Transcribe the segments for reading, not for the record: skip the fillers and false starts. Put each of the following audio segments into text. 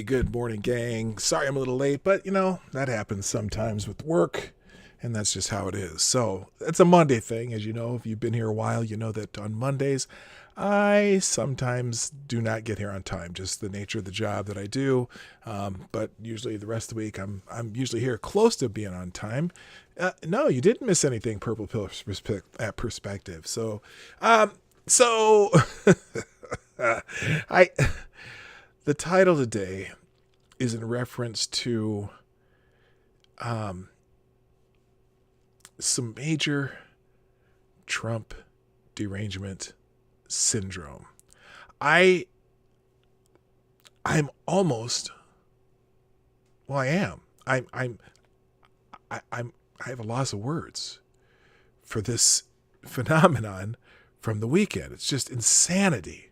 good morning, gang. Sorry I'm a little late, but that happens sometimes with work, and that's just how it is. So it's a Monday thing, as you know. If you've been here a while, you know that on Mondays, I sometimes do not get here on time, just the nature of the job that I do. But usually the rest of the week, I'm usually here close to being on time. No, you didn't miss anything, Purple Pill perspective. So, the title today is in reference to some major Trump derangement syndrome. I am. I have a loss of words for this phenomenon from the weekend. It's just insanity.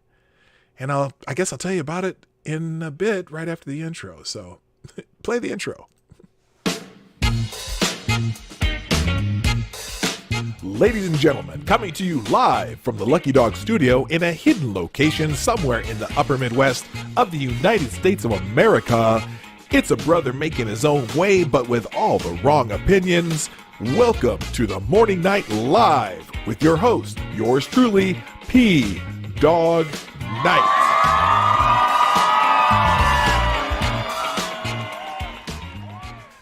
And I guess I'll tell you about it in a bit right after the intro. So play the intro. Ladies and gentlemen, coming to you live from the Lucky Dog studio in a hidden location somewhere in the upper Midwest of the United States of America, it's a brother making his own way, but with all the wrong opinions. Welcome to the Morning Night Live with your host, yours truly, PDawg Knight.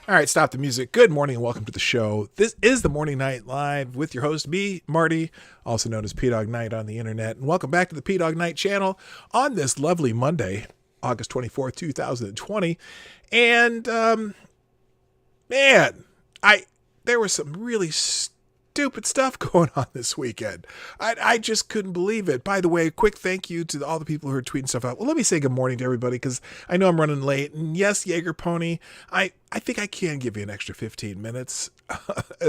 All right, stop the music. Good morning and welcome to the show. This is the Morning Night Live with your host, me, Marty, also known as PDawg Knight on the internet. And welcome back to the PDawg Knight Channel on this lovely Monday, August 24th, 2020. And, there was some really stupid stuff going on this weekend. I just couldn't believe it. By the way, quick thank you to all the people who are tweeting stuff out. Well, let me say good morning to everybody because I know I'm running late. And yes, Jaeger Pony, I think I can give you an extra 15 minutes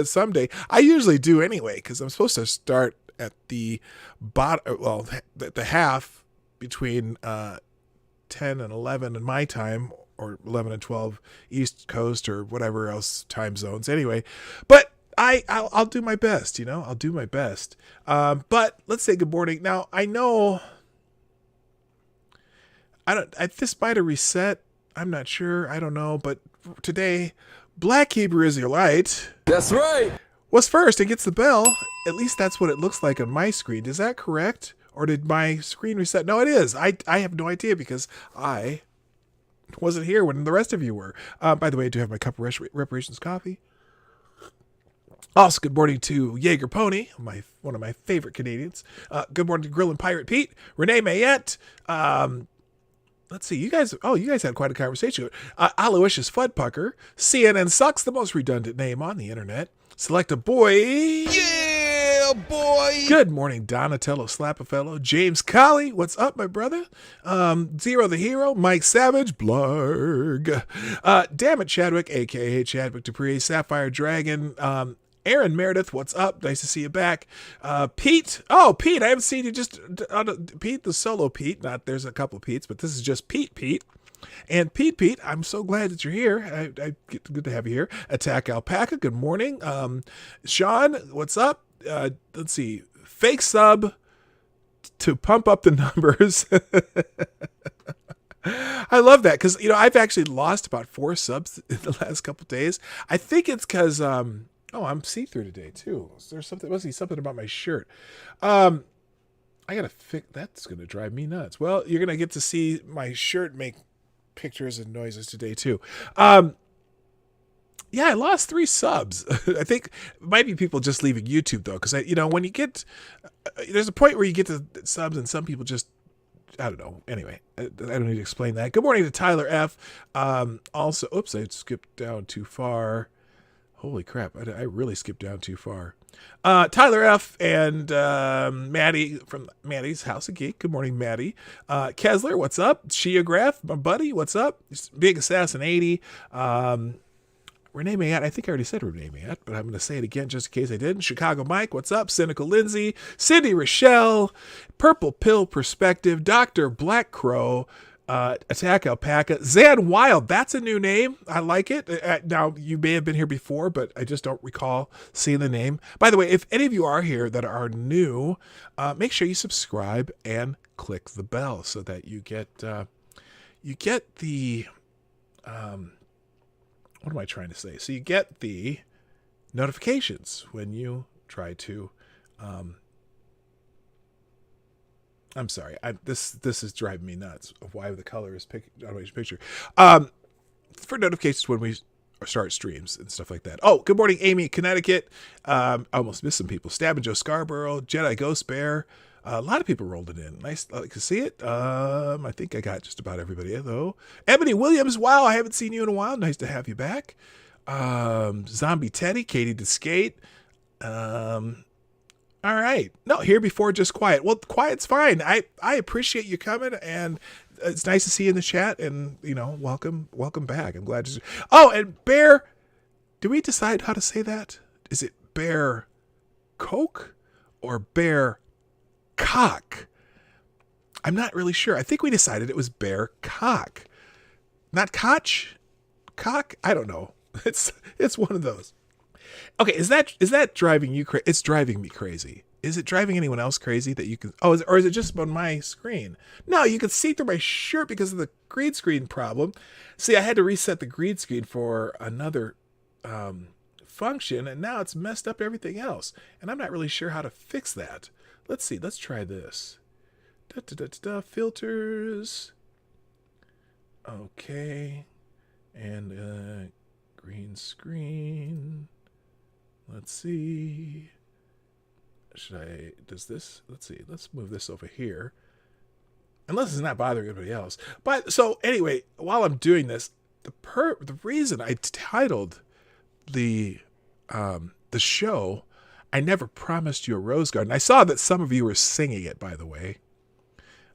someday. I usually do anyway because I'm supposed to start at the bottom, well, the half between 10 and 11 in my time, or 11 and 12 East Coast or whatever else time zones anyway. But I'll do my best, I'll do my best. But let's say good morning. Now, I know this might have reset. I'm not sure. I don't know. But today, Black Hebrew Israelite. That's right. Was first and gets the bell. At least that's what it looks like on my screen. Is that correct? Or did my screen reset? No, it is. I have no idea because I wasn't here when the rest of you were. By the way, I do have my cup of reparations coffee. Also, good morning to Jaeger Pony, one of my favorite Canadians. Good morning to Grill and Pirate Pete, Renee Mayette. Let's see, you guys had quite a conversation. Aloysius Fudpucker, CNN Sucks, the most redundant name on the internet. Select a boy. Yeah, boy. Good morning, Donatello Slapafellow, James Colley. What's up, my brother? Zero the Hero, Mike Savage, Blarg. Damn it, Chadwick, a.k.a. Chadwick Dupree, Sapphire Dragon, Aaron Meredith, what's up? Nice to see you back. Pete. Oh, Pete, I haven't seen you Pete, the solo Pete. There's a couple of Petes, but this is just Pete. And Pete, I'm so glad that you're here. Good to have you here. Attack Alpaca, good morning. Sean, what's up? Let's see. Fake sub to pump up the numbers. I love that because, I've actually lost about 4 subs in the last couple of days. I think it's because, I'm see-through today too. There's something, must be something about my shirt. I gotta fix, that's gonna drive me nuts. Well, you're gonna get to see my shirt make pictures and noises today too. Yeah, I lost 3 subs. I think it might be people just leaving YouTube though, because when you get, there's a point where you get to subs and some people just, I don't know. Anyway, I don't need to explain that. Good morning to Tyler F. Also, oops, I skipped down too far. Holy crap, I really skipped down too far. Tyler F. and Maddie from Maddie's House of Geek. Good morning, Maddie. Kesler, what's up? Sheograph, my buddy, what's up? Big Assassin 80. Renee Mayette, I think I already said Renee Mayette, but I'm going to say it again just in case I didn't. Chicago Mike, what's up? Cynical Lindsay, Cindy Rochelle, Purple Pill Perspective, Dr. Black Crow, Attack Alpaca, Zan Wild, that's a new name. I like it. Now, you may have been here before, but I just don't recall seeing the name. By the way, if any of you are here that are new, make sure you subscribe and click the bell so that you get you get the, what am I trying to say? So you get the notifications when you try to, I'm sorry. This is driving me nuts of why the color is on my picture. For notifications when we start streams and stuff like that. Oh, good morning, Amy, Connecticut. I almost missed some people. Stab and Joe Scarborough, Jedi Ghost Bear. A lot of people rolled it in. Nice to see it. I think I got just about everybody though. Ebony Williams. Wow, I haven't seen you in a while. Nice to have you back. Zombie Teddy, Katie the Skate. All right. No, here before just quiet. Well, quiet's fine. I appreciate you coming, and it's nice to see you in the chat, and, welcome back. I'm glad to see. Oh, and Bear, did we decide how to say that? Is it Bear Coke or Bear Cock? I'm not really sure. I think we decided it was Bear Cock. Not Koch? Cock? I don't know. It's one of those. Okay, is that driving you crazy? It's driving me crazy. Is it driving anyone else crazy that you can... Oh, is it just on my screen? No, you can see through my shirt because of the green screen problem. See, I had to reset the green screen for another function, and now it's messed up everything else. And I'm not really sure how to fix that. Let's see. Let's try this. Filters. Okay. And green screen. Let's see. Let's see. Let's move this over here. Unless it's not bothering anybody else. But so anyway, while I'm doing this, the reason I titled the show, I Never Promised You a Rose Garden. I saw that some of you were singing it, by the way.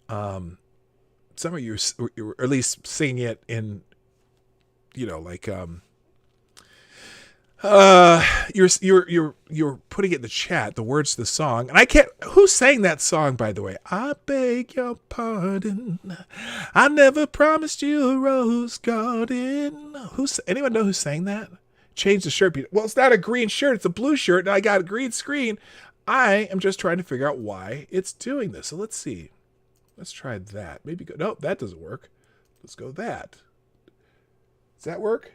Some of you were at least singing it in, you're putting it in the chat, the words to the song, and I can't. Who sang that song, by the way? I beg your pardon. I never promised you a rose garden. Anyone know who sang that? Change the shirt. Well, it's not a green shirt; it's a blue shirt, and I got a green screen. I am just trying to figure out why it's doing this. So let's see. Let's try that. Maybe go. No, that doesn't work. Let's go that. Does that work?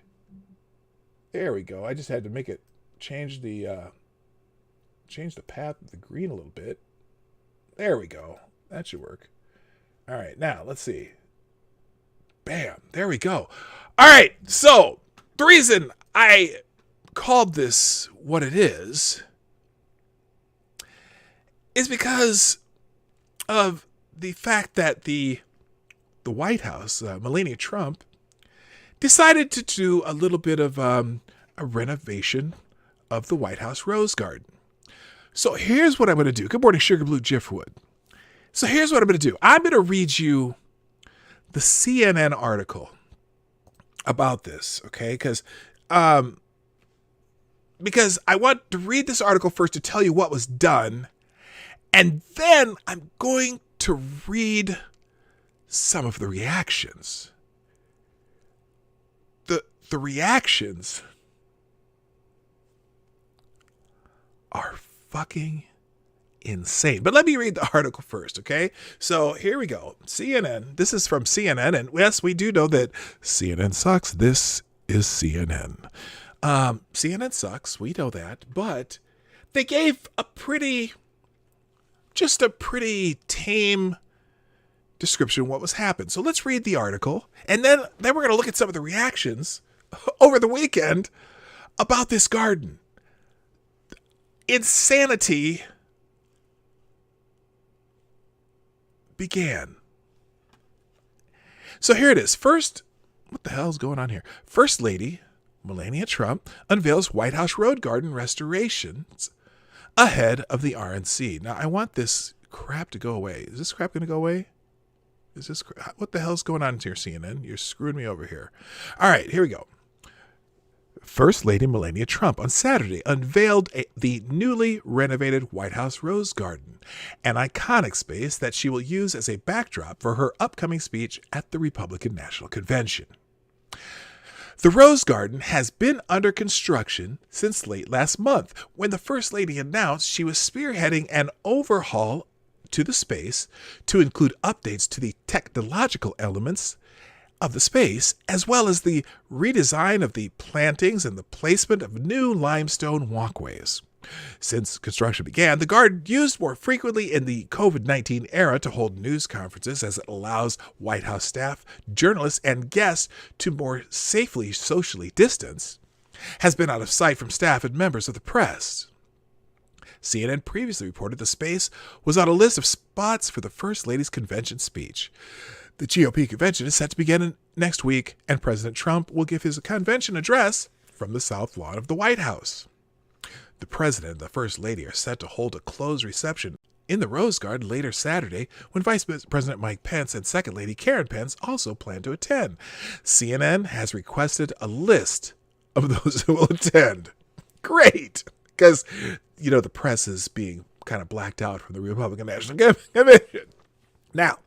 There we go. I just had to make it change the path of the green a little bit. There we go. That should work. All right, now let's see. Bam. There we go. All right. So the reason I called this what it is because of the fact that the White House, Melania Trump, decided to do a little bit of a renovation of the White House Rose Garden. So here's what I'm going to do. Good morning, Sugar Blue Jiffwood. So here's what I'm going to do. I'm going to read you the CNN article about this, okay? Because I want to read this article first to tell you what was done, and then I'm going to read some of the reactions. The reactions are fucking insane. But let me read the article first, okay? So here we go. CNN. This is from CNN. And yes, we do know that CNN sucks. This is CNN. CNN sucks. We know that. But they gave a pretty tame description of what was happened. So let's read the article. And then we're going to look at some of the reactions over the weekend about this garden. Insanity began. So here it is. First, what the hell is going on here? First Lady Melania Trump unveils White House Road Garden restorations ahead of the RNC. Now, I want this crap to go away. Is this crap going to go away? What the hell's going on here, CNN? You're screwing me over here. All right, here we go. First Lady Melania Trump on Saturday unveiled the newly renovated White House Rose Garden, an iconic space that she will use as a backdrop for her upcoming speech at the Republican National Convention. The Rose Garden has been under construction since late last month, when the First Lady announced she was spearheading an overhaul to the space to include updates to the technological elements of the space, as well as the redesign of the plantings and the placement of new limestone walkways. Since construction began, the garden used more frequently in the COVID-19 era to hold news conferences, as it allows White House staff, journalists, and guests to more safely socially distance, has been out of sight from staff and members of the press. CNN previously reported the space was on a list of spots for the First Lady's convention speech. The GOP convention is set to begin next week, and President Trump will give his convention address from the South Lawn of the White House. The President and the First Lady are set to hold a closed reception in the Rose Garden later Saturday, when Vice President Mike Pence and Second Lady Karen Pence also plan to attend. CNN has requested a list of those who will attend. Great! Because, the press is being kind of blacked out from the Republican National Convention. Now,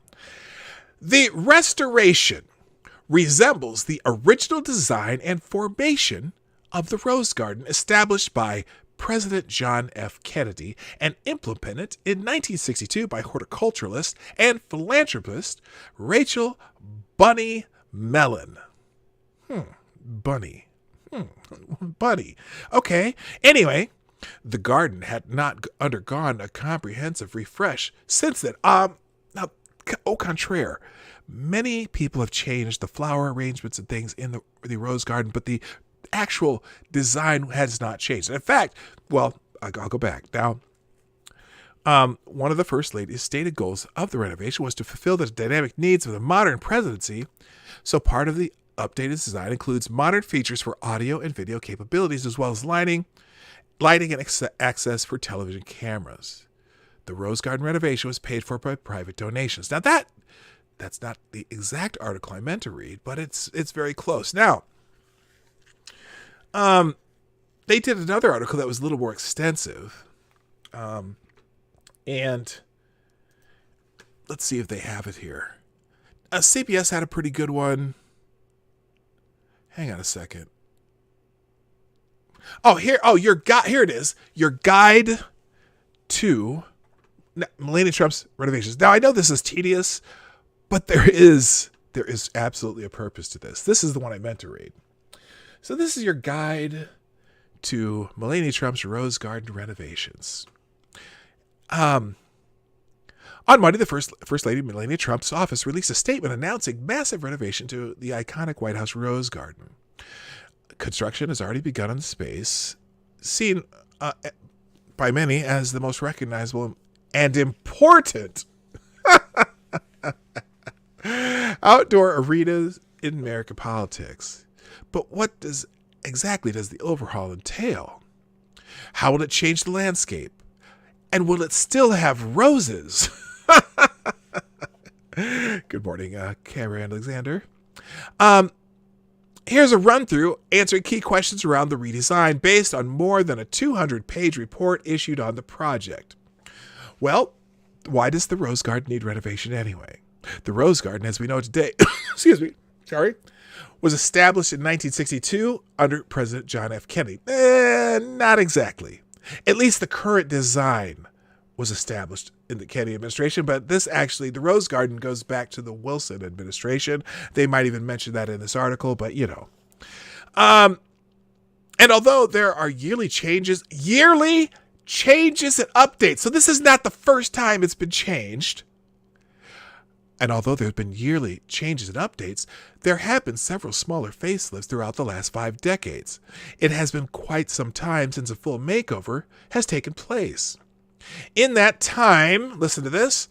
the restoration resembles the original design and formation of the Rose Garden established by President John F. Kennedy and implemented in 1962 by horticulturalist and philanthropist Rachel Bunny Mellon. Bunny. Okay. Anyway, the garden had not undergone a comprehensive refresh since then. Now, au contraire, many people have changed the flower arrangements and things in the Rose Garden, but the actual design has not changed. And in fact, I'll go back. Now, one of the First Lady's stated goals of the renovation was to fulfill the dynamic needs of the modern presidency. So part of the updated design includes modern features for audio and video capabilities, as well as lighting and access for television cameras. The Rose Garden renovation was paid for by private donations. Now that's not the exact article I meant to read, but it's very close. Now, they did another article that was a little more extensive. And let's see if they have it here. CBS had a pretty good one. Hang on a second. Here it is. Your guide to Melania Trump's renovations. Now, I know this is tedious, but there is absolutely a purpose to this. This is the one I meant to read. So this is your guide to Melania Trump's Rose Garden renovations. On Monday, the First Lady Melania Trump's office released a statement announcing massive renovation to the iconic White House Rose Garden. Construction has already begun on the space, seen by many as the most recognizable and important outdoor arenas in American politics. But what exactly does the overhaul entail? How will it change the landscape? And will it still have roses? Good morning, Cameron Alexander. Here's a run-through answering key questions around the redesign based on more than a 200-page report issued on the project. Well, why does the Rose Garden need renovation anyway? The Rose Garden, as we know today, was established in 1962 under President John F. Kennedy. Not exactly. At least the current design was established in the Kennedy administration, but the Rose Garden goes back to the Wilson administration. They might even mention that in this article, but and although there are yearly changes and updates, so this is not the first time it's been changed. And although there have been yearly changes and updates, there have been several smaller facelifts throughout the last 5 decades. It has been quite some time since a full makeover has taken place. In that time, listen to this,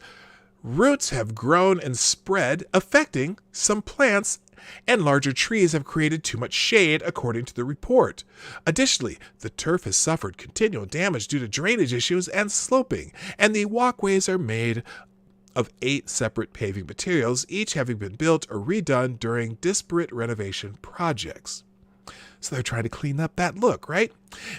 roots have grown and spread, affecting some plants, and larger trees have created too much shade, according to the report. Additionally, the turf has suffered continual damage due to drainage issues and sloping, and the walkways are made of 8 separate paving materials, each having been built or redone during disparate renovation projects. So they're trying to clean up that look, right?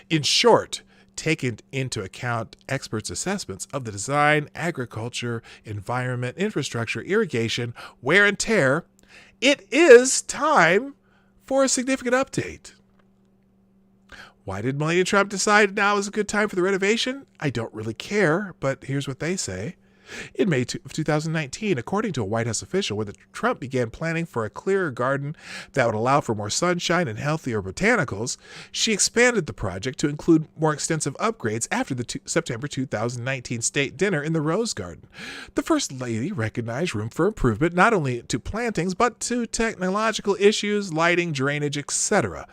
In short, taking into account experts' assessments of the design, agriculture, environment, infrastructure, irrigation, wear and tear, it is time for a significant update. Why did Melania Trump decide now is a good time for the renovation? I don't really care, but here's what they say. In May of 2019, according to a White House official, when Trump began planning for a clearer garden that would allow for more sunshine and healthier botanicals, she expanded the project to include more extensive upgrades after the September 2019 state dinner in the Rose Garden. The First Lady recognized room for improvement not only to plantings but to technological issues, lighting, drainage, etc.,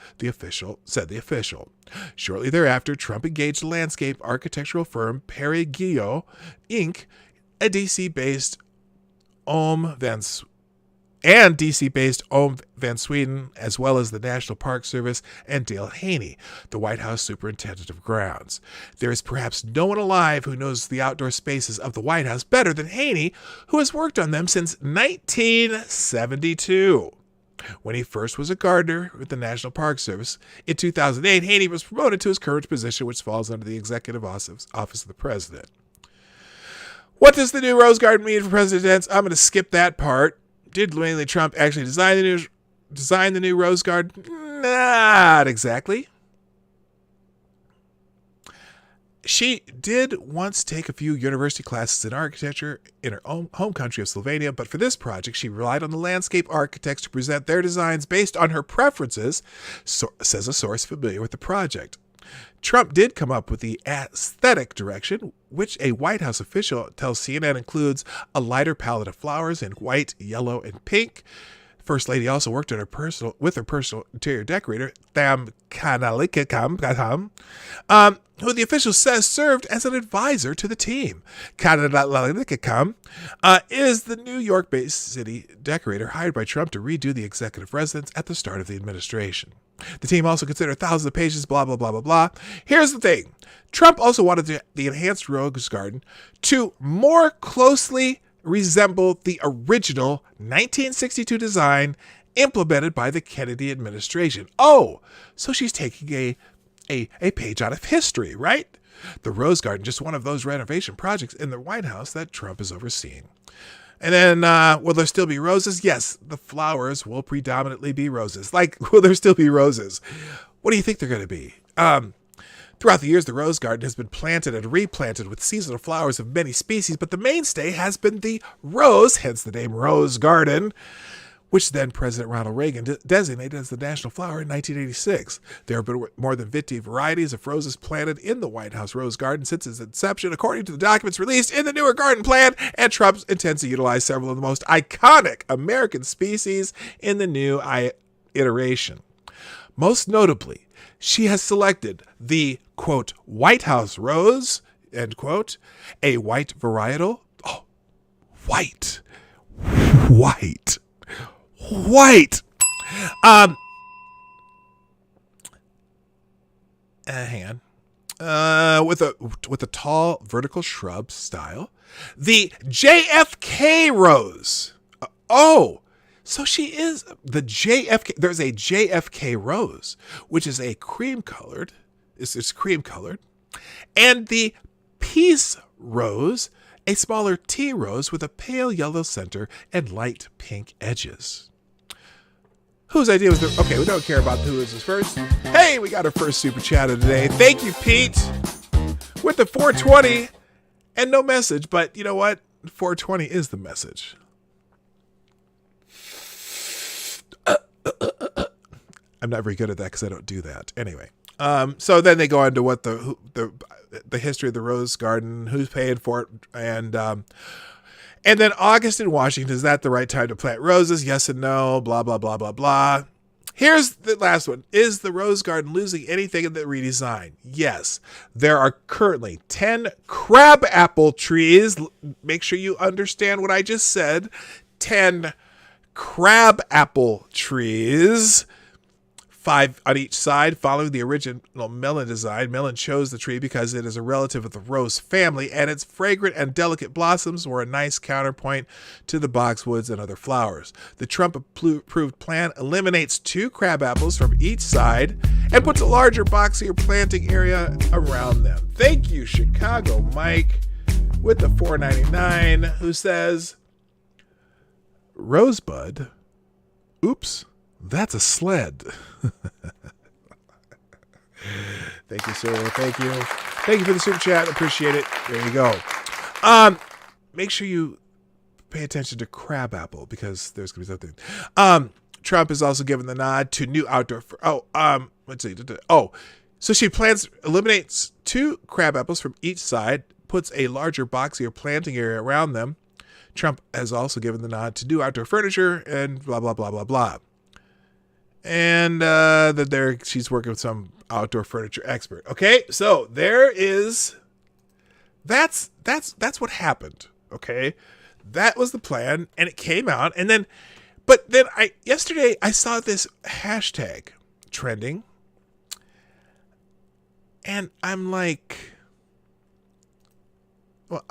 said the official. Shortly thereafter, Trump engaged the landscape architectural firm Perry Guillot, Inc., a DC-based Ohm Van Sweden, as well as the National Park Service and Dale Haney, the White House Superintendent of Grounds. There is perhaps no one alive who knows the outdoor spaces of the White House better than Haney, who has worked on them since 1972. When he first was a gardener with the National Park Service, in 2008, Haney was promoted to his current position, which falls under the Executive Office of the President. What does the new Rose Garden mean for presidents? I'm going to skip that part. Did Melania Trump actually design the new Rose Garden? Not exactly. She did once take a few university classes in architecture in her own home country of Slovenia, but for this project, she relied on the landscape architects to present their designs based on her preferences, says a source familiar with the project. Trump did come up with the aesthetic direction, which a White House official tells CNN includes a lighter palette of flowers in white, yellow, and pink. First Lady also worked with her personal interior decorator, Tham Kanalikam, who the official says served as an advisor to the team. Kanalikam is the New York-based city decorator hired by Trump to redo the executive residence at the start of the administration. The team also considered thousands of pages, blah, blah, blah, blah, blah. Here's the thing. Trump also wanted the enhanced Rose Garden to more closely resemble the original 1962 design implemented by the Kennedy administration. Oh, so she's taking a page out of history, right? The Rose Garden, just one of those renovation projects in the White House that Trump is overseeing. And then, will there still be roses? Yes, the flowers will predominantly be roses. Will there still be roses? What do you think they're going to be? Throughout the years, the Rose Garden has been planted and replanted with seasonal flowers of many species, but the mainstay has been the rose, hence the name Rose Garden, which then President Ronald Reagan designated as the national flower in 1986. There have been more than 50 varieties of roses planted in the White House Rose Garden since its inception, according to the documents released in the newer garden plan, and Trump intends to utilize several of the most iconic American species in the new iteration. Most notably, she has selected the, quote, White House Rose, end quote, a white varietal. Oh, white. Hang on. With a tall vertical shrub style, the JFK rose. So she is the JFK. There's a JFK rose, which is a cream colored. It's cream colored, and the Peace rose, a smaller tea rose with a pale yellow center and light pink edges. Whose idea was the... Okay, we don't care about who is first. Hey, we got our first super chat of the day. Thank you, Pete, with the 420 and no message. But you know what? 420 is the message. I'm not very good at that because I don't do that. Anyway, so then they go on to what the history of the Rose Garden, who's paying for it, and then August in Washington, is that the right time to plant roses? Yes and no, blah, blah, blah, blah, blah. Here's the last one. Is the Rose Garden losing anything in the redesign? Yes. There are currently 10 crabapple trees. Make sure you understand what I just said. 10 crabapple trees, 5 on each side, following the original melon design. Melon chose the tree because it is a relative of the rose family, and its fragrant and delicate blossoms were a nice counterpoint to the boxwoods and other flowers. The Trump-approved plan eliminates 2 crabapples from each side and puts a larger, boxier planting area around them. Thank you, Chicago Mike, with the $4.99, who says, Rosebud, oops, that's a sled. Thank you, sir. Thank you for the super chat. Appreciate it. There you go. make sure you pay attention to crabapple because there's going to be something. Trump is also given the nod to new outdoor. Let's see. So she eliminates 2 crabapples from each side, puts a larger boxier planting area around them. Trump has also given the nod to new outdoor furniture and blah, blah, blah, blah, blah. And that she's working with some outdoor furniture expert. Okay, so there is. That's what happened. Okay, that was the plan, and it came out, and then, but then yesterday I saw this hashtag trending, and I'm like, well.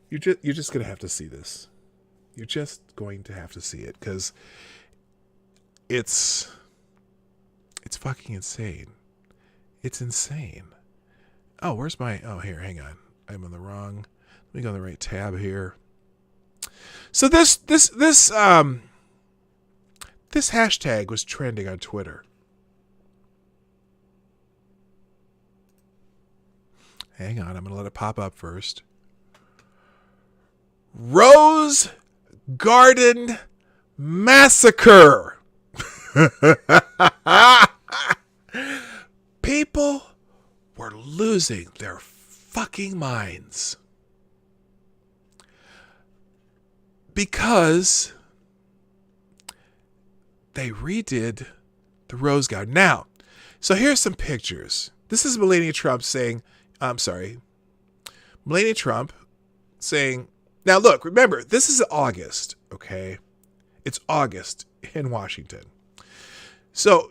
You're just gonna have to see this. You're just going to have to see it because it's fucking insane. It's insane. Oh, where's my? Oh, here. Hang on. I'm on the wrong. Let me go on the right tab here. So this hashtag was trending on Twitter. Hang on. I'm gonna let it pop up first. Rose Garden Massacre. People were losing their fucking minds because they redid the Rose Garden. Now, so here's some pictures. This is Melania Trump saying, Melania Trump saying, now look, remember, this is August, okay? It's August in Washington. So,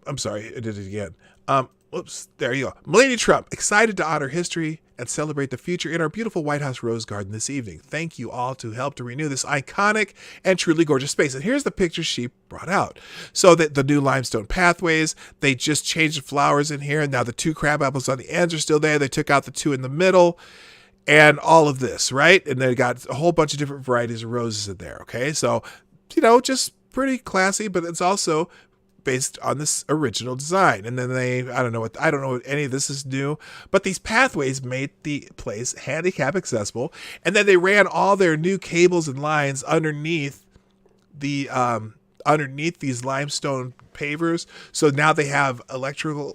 I'm sorry, I did it again. Oops, there you go. Melania Trump, excited to honor history and celebrate the future in our beautiful White House Rose Garden this evening. Thank you all to help to renew this iconic and truly gorgeous space. And here's the picture she brought out. So that the new limestone pathways, they just changed the flowers in here. And now the 2 crab apples on the ends are still there. They took out the 2 in the middle. And all of this, right? And they got a whole bunch of different varieties of roses in there, okay? So, just pretty classy, but it's also based on this original design. And then I don't know what any of this is new, but these pathways made the place handicap accessible. And then they ran all their new cables and lines underneath these limestone pavers. So now they have electrical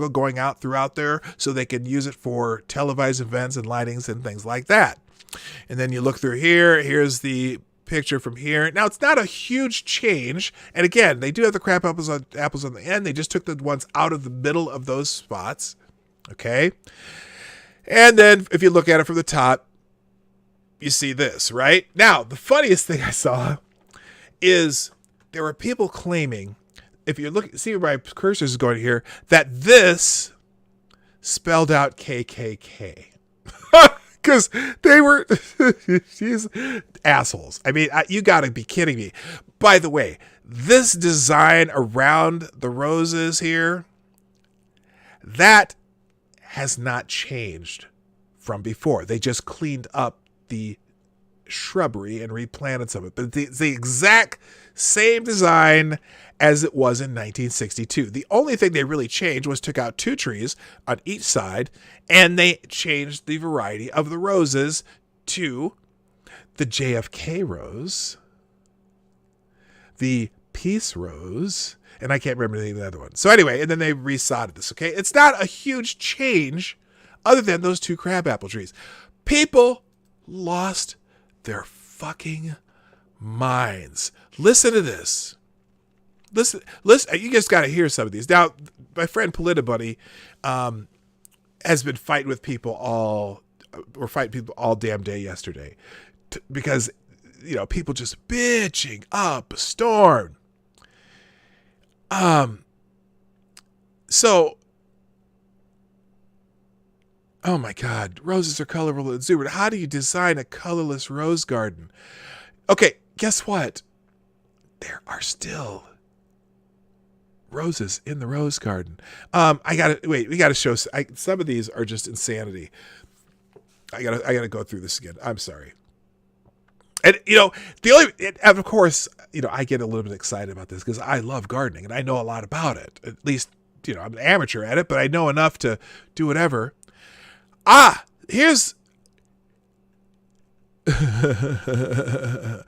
going out throughout there so they can use it for televised events and lightings and things like that. And then you look through here. Here's the picture from here. Now, it's not a huge change. And again, they do have the crab apples on the end. They just took the ones out of the middle of those spots. Okay. And then if you look at it from the top, you see this, right? Now, the funniest thing I saw is there were people claiming, if you look, see where my cursor is going here, that this spelled out KKK. Because they were these assholes. I mean, you got to be kidding me. By the way, this design around the roses here, that has not changed from before. They just cleaned up the shrubbery and replanted some of it. But it's the exact same design as it was in 1962. The only thing they really changed was took out 2 trees on each side, and they changed the variety of the roses to the JFK rose, the Peace rose, and I can't remember the name of the other one. So anyway, and then they resodded this, okay? It's not a huge change other than those 2 crabapple trees. People lost their fucking minds. Listen to this. Listen, you just got to hear some of these. Now, my friend Politibuddy has been fighting people all damn day yesterday because, people just bitching up a storm. So, oh my God, roses are colorful and exuberant. How do you design a colorless rose garden? Okay, guess what? There are still roses in the rose garden. We gotta show some of these are just insanity. I gotta go through this again. I'm sorry. And of course, I get a little bit excited about this because I love gardening and I know a lot about it, at least I'm an amateur at it, but I know enough to do whatever. Here's here.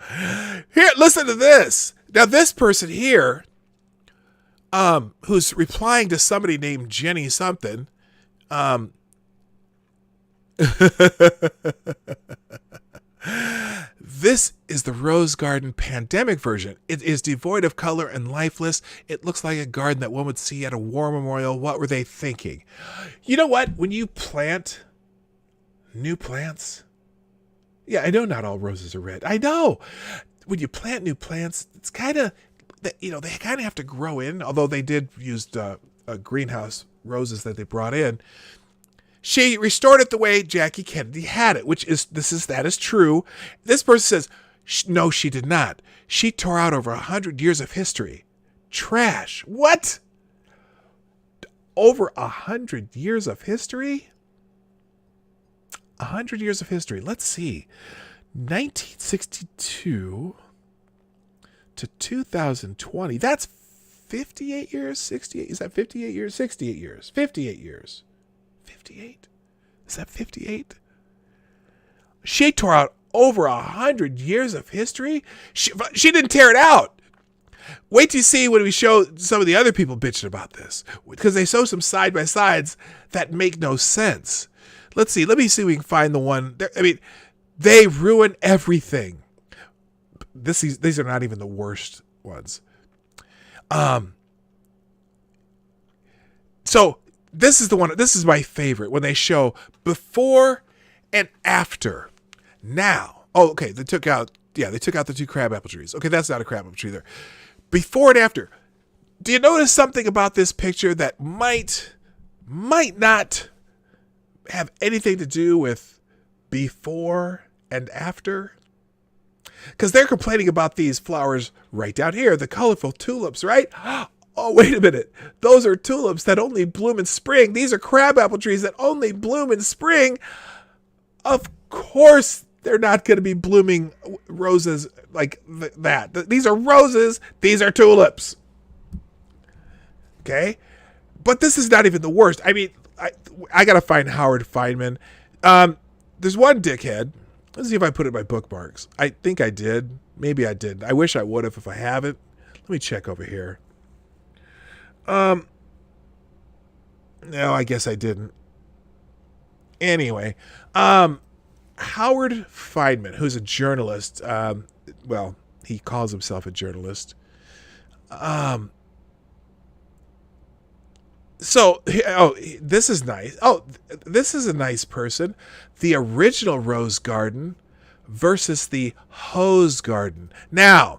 Listen to this. Now, this person here, who's replying to somebody named Jenny something, this is the Rose Garden pandemic version. It is devoid of color and lifeless. It looks like a garden that one would see at a war memorial. What were they thinking? You know what? When you plant new plants, yeah, I know not all roses are red. I know. When you plant new plants, it's kind of, they kind of have to grow in, although they did use greenhouse roses that they brought in. She restored it the way Jackie Kennedy had it, that is true. This person says, no, she did not. She tore out over 100 years of history. Trash. What? Over 100 years of history? 100 years of history. Let's see. 1962 to 2020. That's 58 years? 68? Is that 58 years? 68 years. 58 years. 58? Is that 58? She tore out over 100 years of history? She didn't tear it out. Wait till you see when we show some of the other people bitching about this, because they show some side-by-sides that make no sense. Let's see. Let me see if we can find the one. They ruin everything. These are not even the worst ones. So this is the one. This is my favorite, when they show before and after. Now, okay, they took out the two crabapple trees. Okay, that's not a crabapple tree there. Before and after. Do you notice something about this picture that might not have anything to do with before and after? Because they're complaining about these flowers right down here, the colorful tulips, right? Oh, wait a minute. Those are tulips that only bloom in spring. These are crabapple trees that only bloom in spring. Of course, they're not going to be blooming roses like that. These are roses. These are tulips. Okay? But this is not even the worst. I mean, I got to find Howard Feynman. There's one dickhead. Let's see if I put it in my bookmarks. I think I did. Maybe I didn't. I wish I would have if I haven't. Let me check over here. No, I guess I didn't. Anyway, Howard Feynman, who's a journalist. Well, he calls himself a journalist. So, this is nice. Oh, this is a nice person. The original rose garden versus the hose garden. Now,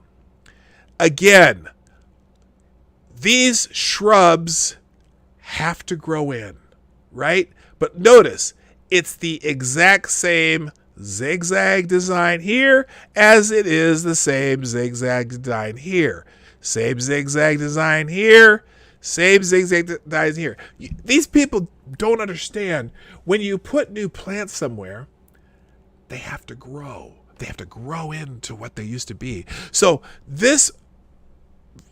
again, these shrubs have to grow in, right? But notice, it's the exact same zigzag design here as it is the same zigzag design here. Same zigzag design here. Same zigzag design here. These people don't understand. When you put new plants somewhere, they have to grow. They have to grow into what they used to be. So this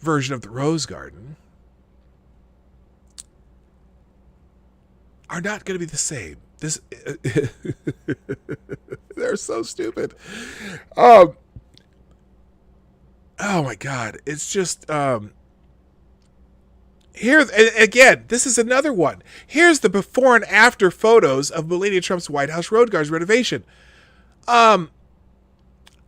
version of the rose garden are not going to be the same. They're so stupid. Oh my God. It's just, here, again, this is another one. Here's the before and after photos of Melania Trump's White House road guards renovation.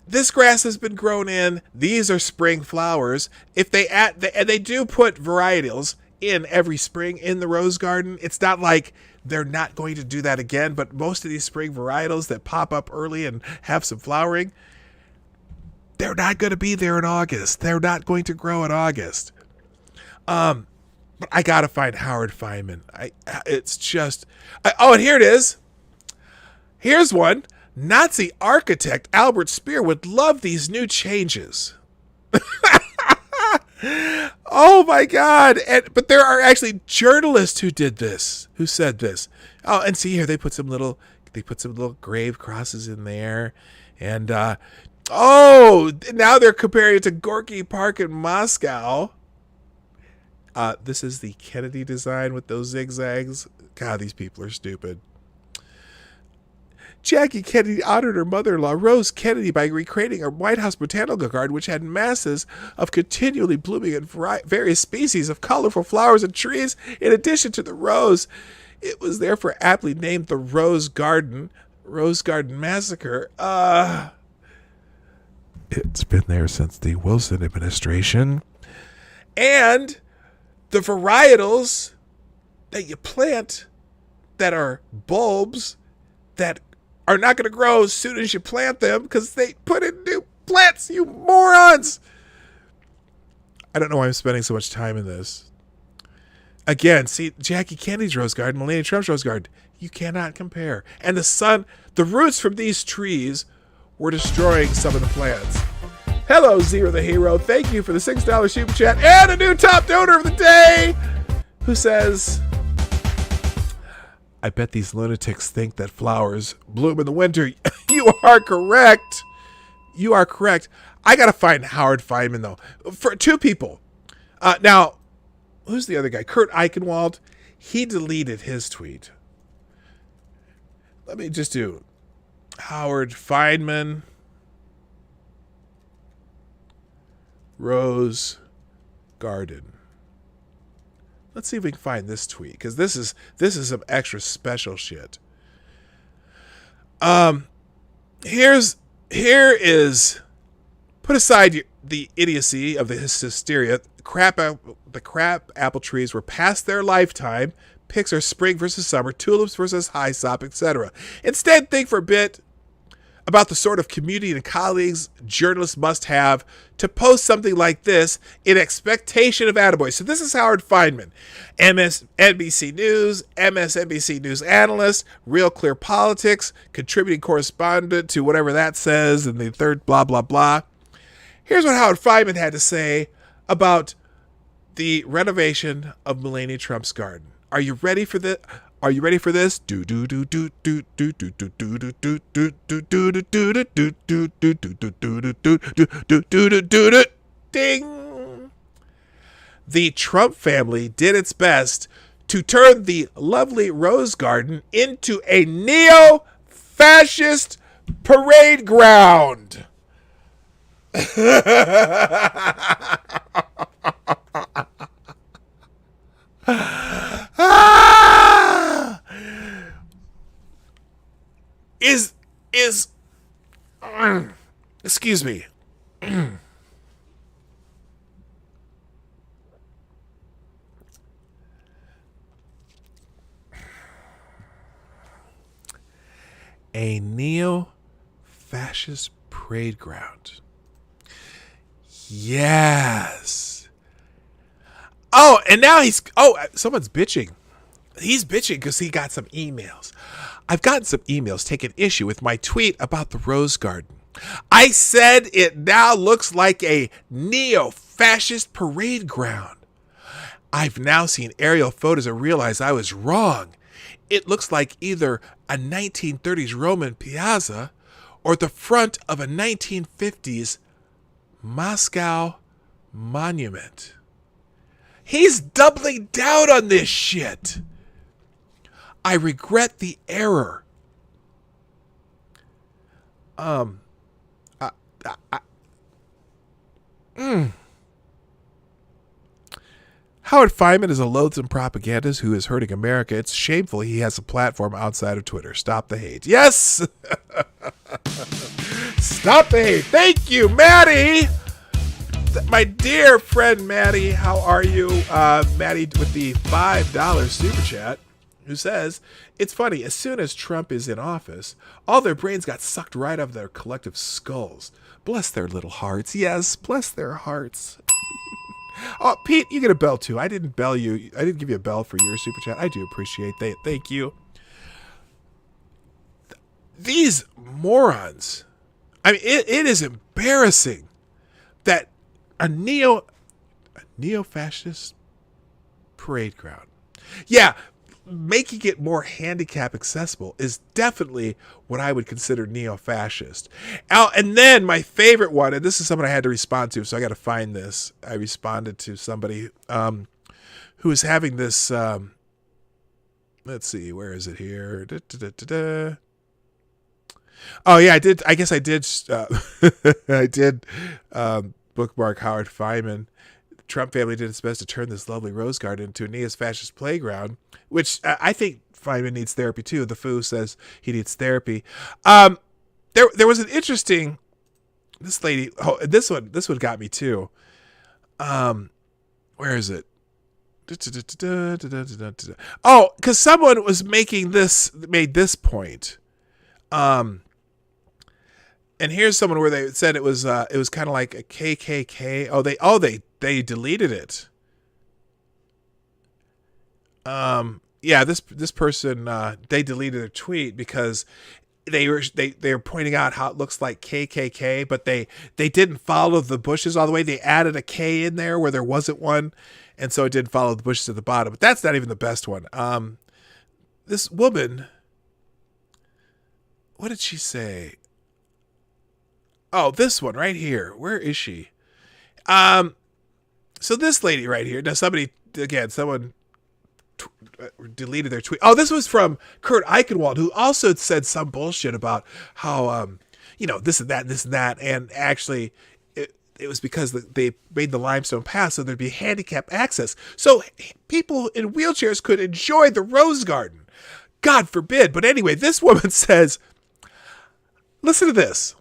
This grass has been grown in. These are spring flowers. If they add, and they do put varietals in every spring in the rose garden. It's not like they're not going to do that again, but most of these spring varietals that pop up early and have some flowering, they're not going to be there in August. They're not going to grow in August. But I got to find Howard Feynman. It's just, and here it is. Here's one. Nazi architect Albert Speer would love these new changes. Oh my God. But there are actually journalists who did this, who said this. Oh, and see here, they put some little grave crosses in there. And, now they're comparing it to Gorky Park in Moscow. This is the Kennedy design with those zigzags. God, these people are stupid. Jackie Kennedy honored her mother-in-law, Rose Kennedy, by recreating a White House botanical garden which had masses of continually blooming and various species of colorful flowers and trees in addition to the rose. It was therefore aptly named the Rose Garden Massacre. It's been there since the Wilson administration. And the varietals that you plant that are bulbs that are not going to grow as soon as you plant them because they put in new plants, you morons. I don't know why I'm spending so much time in this. Again, see, Jackie Kennedy's rose garden, Melania Trump's rose garden, you cannot compare. And the roots from these trees were destroying some of the plants. Hello, Zero the Hero. Thank you for the $6 super chat and a new top donor of the day who says, I bet these lunatics think that flowers bloom in the winter. You are correct. You are correct. I got to find Howard Feynman, though. For two people. Now, who's the other guy? Kurt Eichenwald. He deleted his tweet. Let me just do Howard Feynman. Rose Garden. Let's see if we can find this tweet, because this is some extra special shit. Here is, put aside the idiocy of the hysteria. The crap apple trees were past their lifetime. Picks are spring versus summer, tulips versus hyssop, etc. Instead, think for a bit about the sort of community and colleagues journalists must have to post something like this in expectation of attaboy. So this is Howard Feynman, MSNBC News, MSNBC News analyst, Real Clear Politics, contributing correspondent to whatever that says, and the third blah, blah, blah. Here's what Howard Feynman had to say about the renovation of Melania Trump's garden. Are you ready for this? Are you ready for this? Ding. The Trump family did its best to turn the lovely Rose Garden into a neo-fascist parade ground. Excuse me. A neo-fascist parade ground. Yes. Oh, and now someone's bitching. He's bitching because he got some emails. I've gotten some emails taking issue with my tweet about the Rose Garden. I said it now looks like a neo-fascist parade ground. I've now seen aerial photos and realized I was wrong. It looks like either a 1930s Roman piazza or the front of a 1950s Moscow monument. He's doubling down on this shit. I regret the error. Howard Feynman is a loathsome propagandist who is hurting America. It's shameful he has a platform outside of Twitter. Stop the hate. Yes! Stop the hate. Thank you, Maddie! My dear friend Maddie, how are you? Maddie with the $5 super chat, who says, it's funny, as soon as Trump is in office, all their brains got sucked right out of their collective skulls. Bless their little hearts. Yes, bless their hearts. Oh, Pete, you get a bell too. I didn't bell you. I didn't give you a bell for your super chat. I do appreciate that. Thank you. These morons. I mean, it is embarrassing that a neo-fascist parade ground. Yeah, making it more handicap accessible is definitely what I would consider neo-fascist. And then my favorite one, and this is someone I had to respond to, so I got to find this. I responded to somebody who is having this. Let's see, where is it here? Oh yeah, I did. I guess I did. I did bookmark Howard Feynman. The Trump family did its best to turn this lovely rose garden into a neo-fascist playground, which I think Feynman needs therapy too. The Foo says he needs therapy. There was an interesting. This lady. Oh, this one got me too. Where is it? Oh, because someone was made this point. And here's someone where they said it was kind of like a KKK. They deleted it. Yeah, this person they deleted their tweet because they were pointing out how it looks like KKK, but they didn't follow the bushes all the way. They added a K in there where there wasn't one, and so it didn't follow the bushes at the bottom. But that's not even the best one. This woman, what did she say? Oh, this one right here. Where is she? So this lady right here. Now someone deleted their tweet. Oh, this was from Kurt Eichenwald, who also said some bullshit about how, this and that. And actually it was because they made the limestone path so there'd be handicap access. So people in wheelchairs could enjoy the rose garden. God forbid. But anyway, this woman says, listen to this.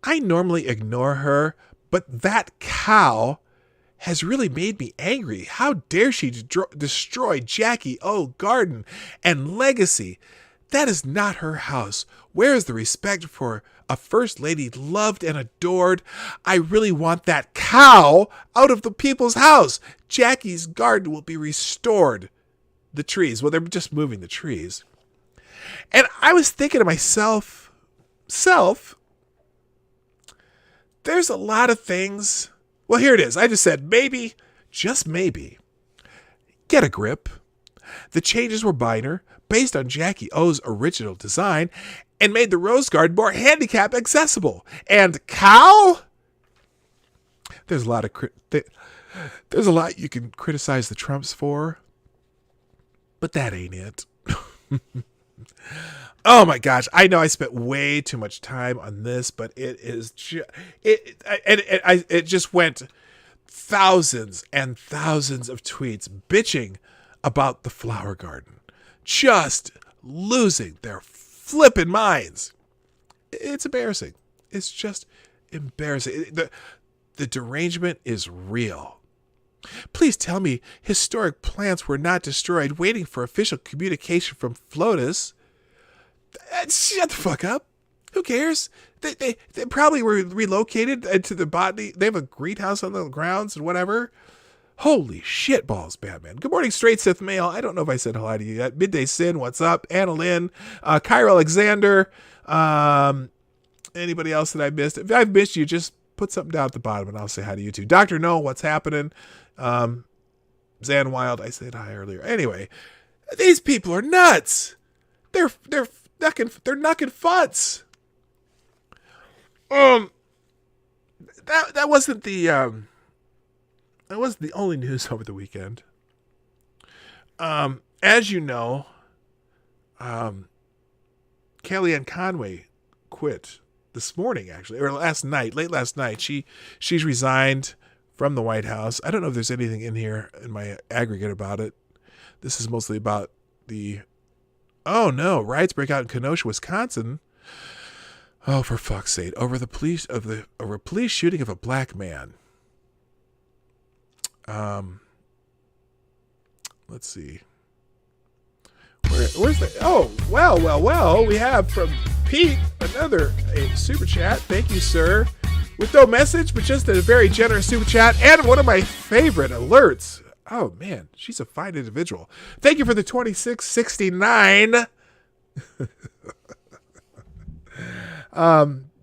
I normally ignore her, but that cow has really made me angry. How dare she destroy Jackie O garden and legacy? That is not her house. Where is the respect for a first lady loved and adored? I really want that cow out of the people's house. Jackie's garden will be restored. The trees, well, they're just moving the trees. And I was thinking to myself, there's a lot of things. Well, here it is. I just said, maybe, just maybe, get a grip. The changes were minor, based on Jackie O's original design, and made the rose garden more handicap accessible. And cow? There's a lot you can criticize the Trumps for, but that ain't it. Oh my gosh! I know I spent way too much time on this, but it is it just went thousands and thousands of tweets bitching about the flower garden, just losing their flipping minds. It's embarrassing. It's just embarrassing. The derangement is real. Please tell me historic plants were not destroyed waiting for official communication from FLOTUS. Shut the fuck up. Who cares? They probably were relocated into the botany. They have a greenhouse on the grounds and whatever. Holy shit balls, Batman. Good morning, Straight Sith Mail. I don't know if I said hi to you yet. Midday Sin, what's up? Anna Lynn, Kyra Alexander, anybody else that I missed? If I've missed you, just put something down at the bottom and I'll say hi to you too. Dr. No, what's happening? Zan Wild, I said hi earlier. Anyway, these people are nuts. They're knucking futz. That wasn't the only news over the weekend. As you know, Kellyanne Conway quit this morning, actually, or late last night. She's resigned from the White House. I don't know if there's anything in here in my aggregate about it. This is mostly about oh no, riots break out in Kenosha, Wisconsin. Oh, for fuck's sake! Over a police shooting of a black man. Let's see. Where's the? Oh, well. We have from Pete another super chat. Thank you, sir. With no message, but just a very generous super chat and one of my favorite alerts. Oh man, she's a fine individual. Thank you for the 2669.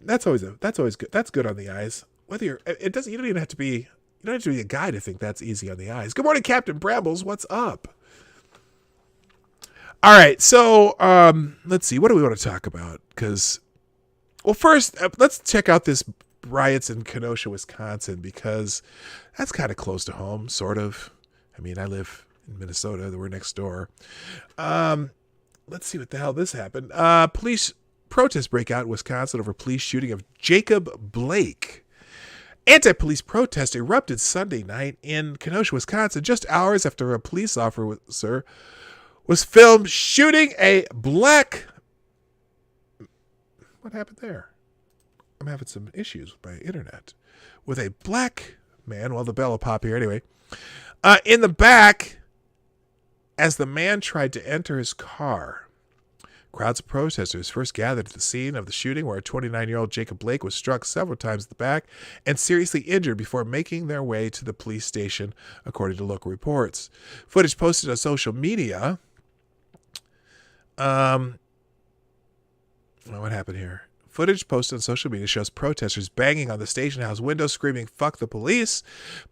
That's always good. That's good on the eyes. You don't even have to be a guy to think that's easy on the eyes. Good morning, Captain Brambles. What's up? All right, so let's see. What do we want to talk about? Because, well, first let's check out this riots in Kenosha, Wisconsin, because that's kind of close to home, sort of. I mean, I live in Minnesota. We're next door. Let's see what the hell this happened. Police protests break out in Wisconsin over police shooting of Jacob Blake. Anti-police protests erupted Sunday night in Kenosha, Wisconsin, just hours after a police officer was filmed shooting a black... What happened there? I'm having some issues with my internet. With a black man, well, the bell will pop here anyway, in the back as the man tried to enter his car. Crowds of protesters first gathered at the scene of the shooting where a 29-year-old Jacob Blake was struck several times in the back and seriously injured before making their way to the police station, according to local reports. Footage posted on social media. What happened here? Footage posted on social media shows protesters banging on the station house window, screaming, "Fuck the police."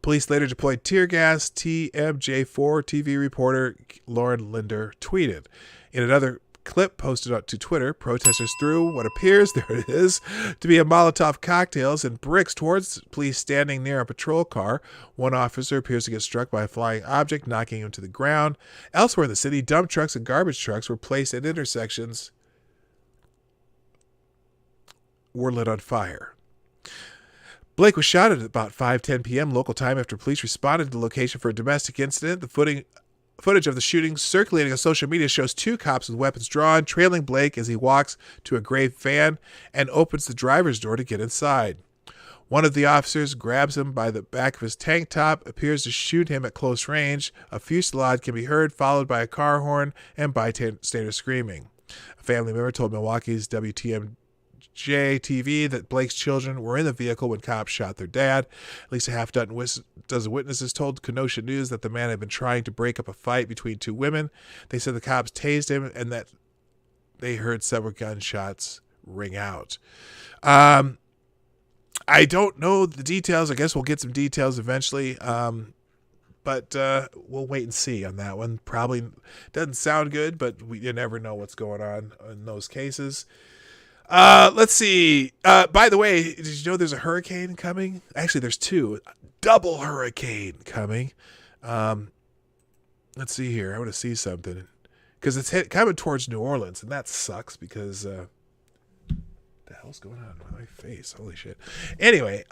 Police later deployed tear gas. TMJ4 TV reporter Lauren Linder tweeted. In another clip posted to Twitter, protesters threw what appears, there it is, to be a Molotov cocktails and bricks towards police standing near a patrol car. One officer appears to get struck by a flying object, knocking him to the ground. Elsewhere in the city, dump trucks and garbage trucks were placed at intersections were lit on fire. Blake was shot at about 5:10 p.m. local time after police responded to the location for a domestic incident. The footage of the shooting circulating on social media shows two cops with weapons drawn, trailing Blake as he walks to a gray van and opens the driver's door to get inside. One of the officers grabs him by the back of his tank top, appears to shoot him at close range. A fusillade can be heard, followed by a car horn and bystanders screaming. A family member told Milwaukee's WTMJ TV that Blake's children were in the vehicle when cops shot their dad. At least a half dozen witnesses told Kenosha News that the man had been trying to break up a fight between two women. They said the cops tased him and that they heard several gunshots ring out. I don't know the details. I guess we'll get some details eventually. But we'll wait and see on that one. Probably doesn't sound good, but you never know what's going on in those cases. Let's see. By the way, did you know there's a hurricane coming? Actually, there's two. Double hurricane coming. Let's see here. I want to see something. Because it's coming towards New Orleans, and that sucks because... what the hell's going on with my face? Holy shit. Anyway,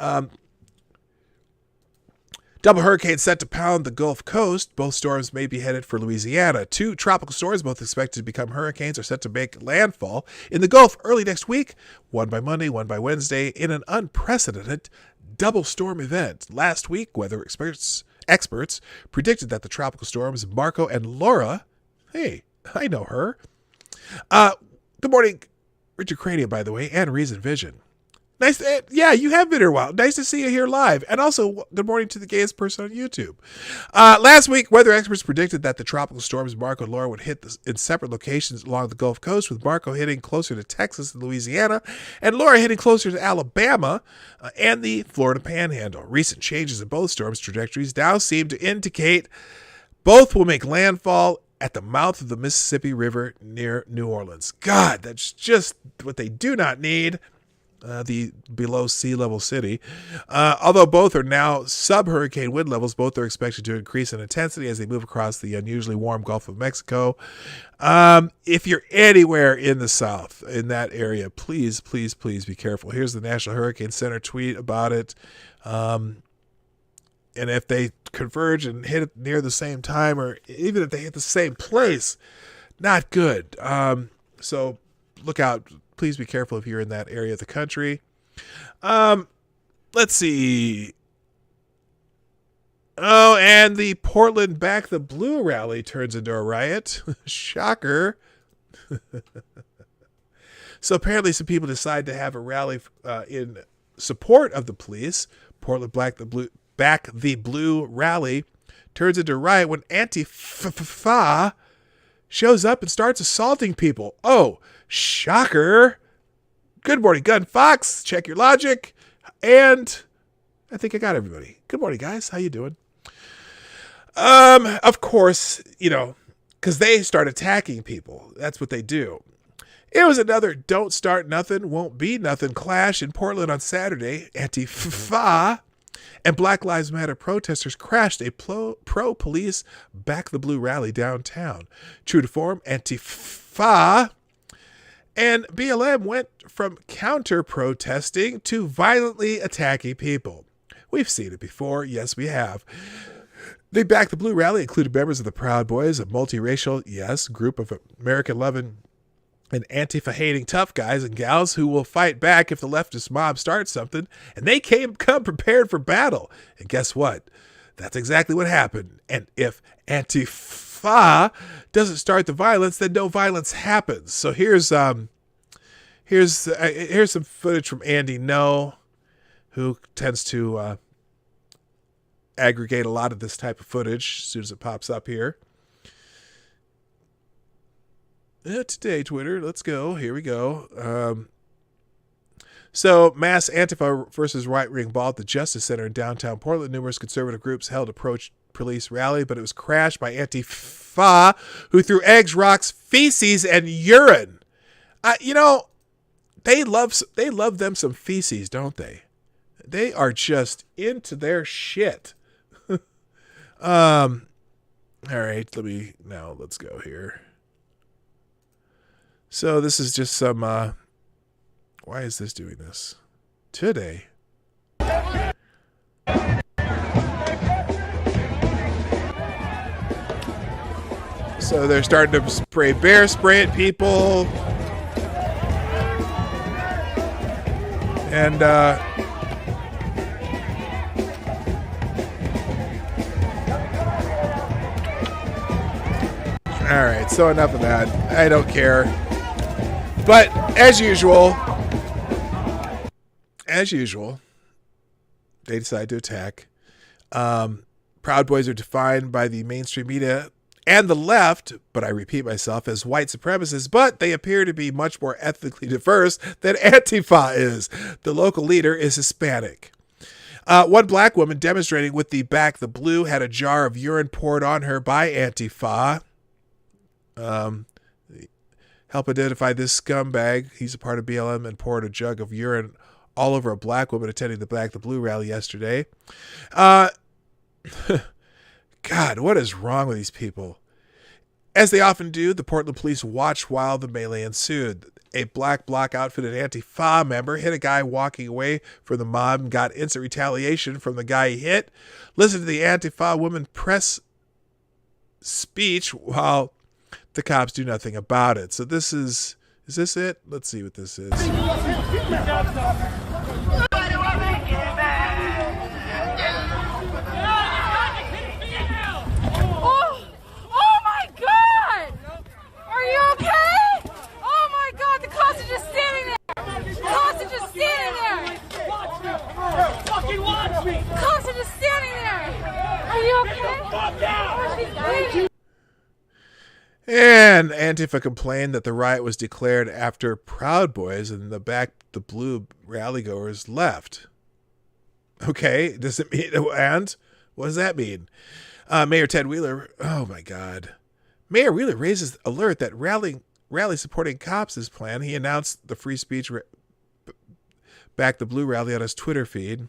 double hurricane set to pound the Gulf Coast. Both storms may be headed for Louisiana. Two tropical storms, both expected to become hurricanes, are set to make landfall in the Gulf early next week. One by Monday, one by Wednesday, in an unprecedented double storm event. Last week, weather experts predicted that the tropical storms Marco and Laura, hey, I know her. Good morning, Richard Crania, by the way, and Reason Vision. Nice. Yeah, you have been here a while. Nice to see you here live. And also, good morning to the gayest person on YouTube. Last week, weather experts predicted that the tropical storms Marco and Laura would hit in separate locations along the Gulf Coast, with Marco hitting closer to Texas and Louisiana, and Laura hitting closer to Alabama and the Florida Panhandle. Recent changes in both storms' trajectories now seem to indicate both will make landfall at the mouth of the Mississippi River near New Orleans. God, that's just what they do not need. The below sea level city. Although both are now sub-hurricane wind levels, both are expected to increase in intensity as they move across the unusually warm Gulf of Mexico. If you're anywhere in the south, in that area, please, please, please be careful. Here's the National Hurricane Center tweet about it. And if they converge and hit it near the same time, or even if they hit the same place, not good. So look out. Please be careful if you're in that area of the country. Let's see. Oh, and the Portland Back the Blue rally turns into a riot. Shocker. So apparently some people decide to have a rally in support of the police. Portland Back the Blue rally turns into a riot when Antifa shows up and starts assaulting people. Oh, shocker. Good morning, Gun Fox. Check your logic. And I think I got everybody. Good morning, guys. How you doing? Of course, because they start attacking people. That's what they do. It was another don't start nothing, won't be nothing clash in Portland on Saturday. Antifa And Black Lives Matter protesters crashed a pro-police Back the Blue rally downtown. True to form, Antifa and BLM went from counter-protesting to violently attacking people. We've seen it before. Yes, we have. The Back the Blue rally included members of the Proud Boys, a multiracial, yes, group of American-loving and Antifa-hating tough guys and gals who will fight back if the leftist mob starts something, and they come prepared for battle. And guess what? That's exactly what happened. And if Antifa doesn't start the violence, then no violence happens. So here's some footage from Andy No, who tends to aggregate a lot of this type of footage as soon as it pops up here. Today, Twitter, let's go. Here we go. So, mass Antifa versus right-wing ball at the Justice Center in downtown Portland. Numerous conservative groups held a pro-police rally, but it was crashed by Antifa, who threw eggs, rocks, feces, and urine. They love them some feces, don't they? They are just into their shit. All right, let's go here. So this is just some, why is this doing this? Today. So they're starting to spray bear spray at people. And, all right, so enough of that. I don't care. But as usual, they decide to attack. Proud Boys are defined by the mainstream media and the left, but I repeat myself, as white supremacists, but they appear to be much more ethnically diverse than Antifa is. The local leader is Hispanic. One black woman demonstrating with the Back the Blue had a jar of urine poured on her by Antifa. Help identify this scumbag. He's a part of BLM and poured a jug of urine all over a black woman attending the Back the Blue rally yesterday. God, what is wrong with these people? As they often do, the Portland police watched while the melee ensued. A black bloc outfitted Antifa member hit a guy walking away from the mob and got instant retaliation from the guy he hit. Listen to the Antifa woman press speech while the cops do nothing about it. So this is this it? Let's see what this is. Oh my God! Are you okay? Oh my God, the cops are just standing there! The cops are just standing there! Fucking watch me! The cops are just standing there! Are you okay? Calm down! And Antifa complained that the riot was declared after Proud Boys and the Back the Blue rallygoers left. Okay, does it mean, and what does that mean? Mayor Ted Wheeler, oh my God. Mayor Wheeler raises alert that rally supporting cops is planned. He announced the free speech Back the Blue rally on his Twitter feed.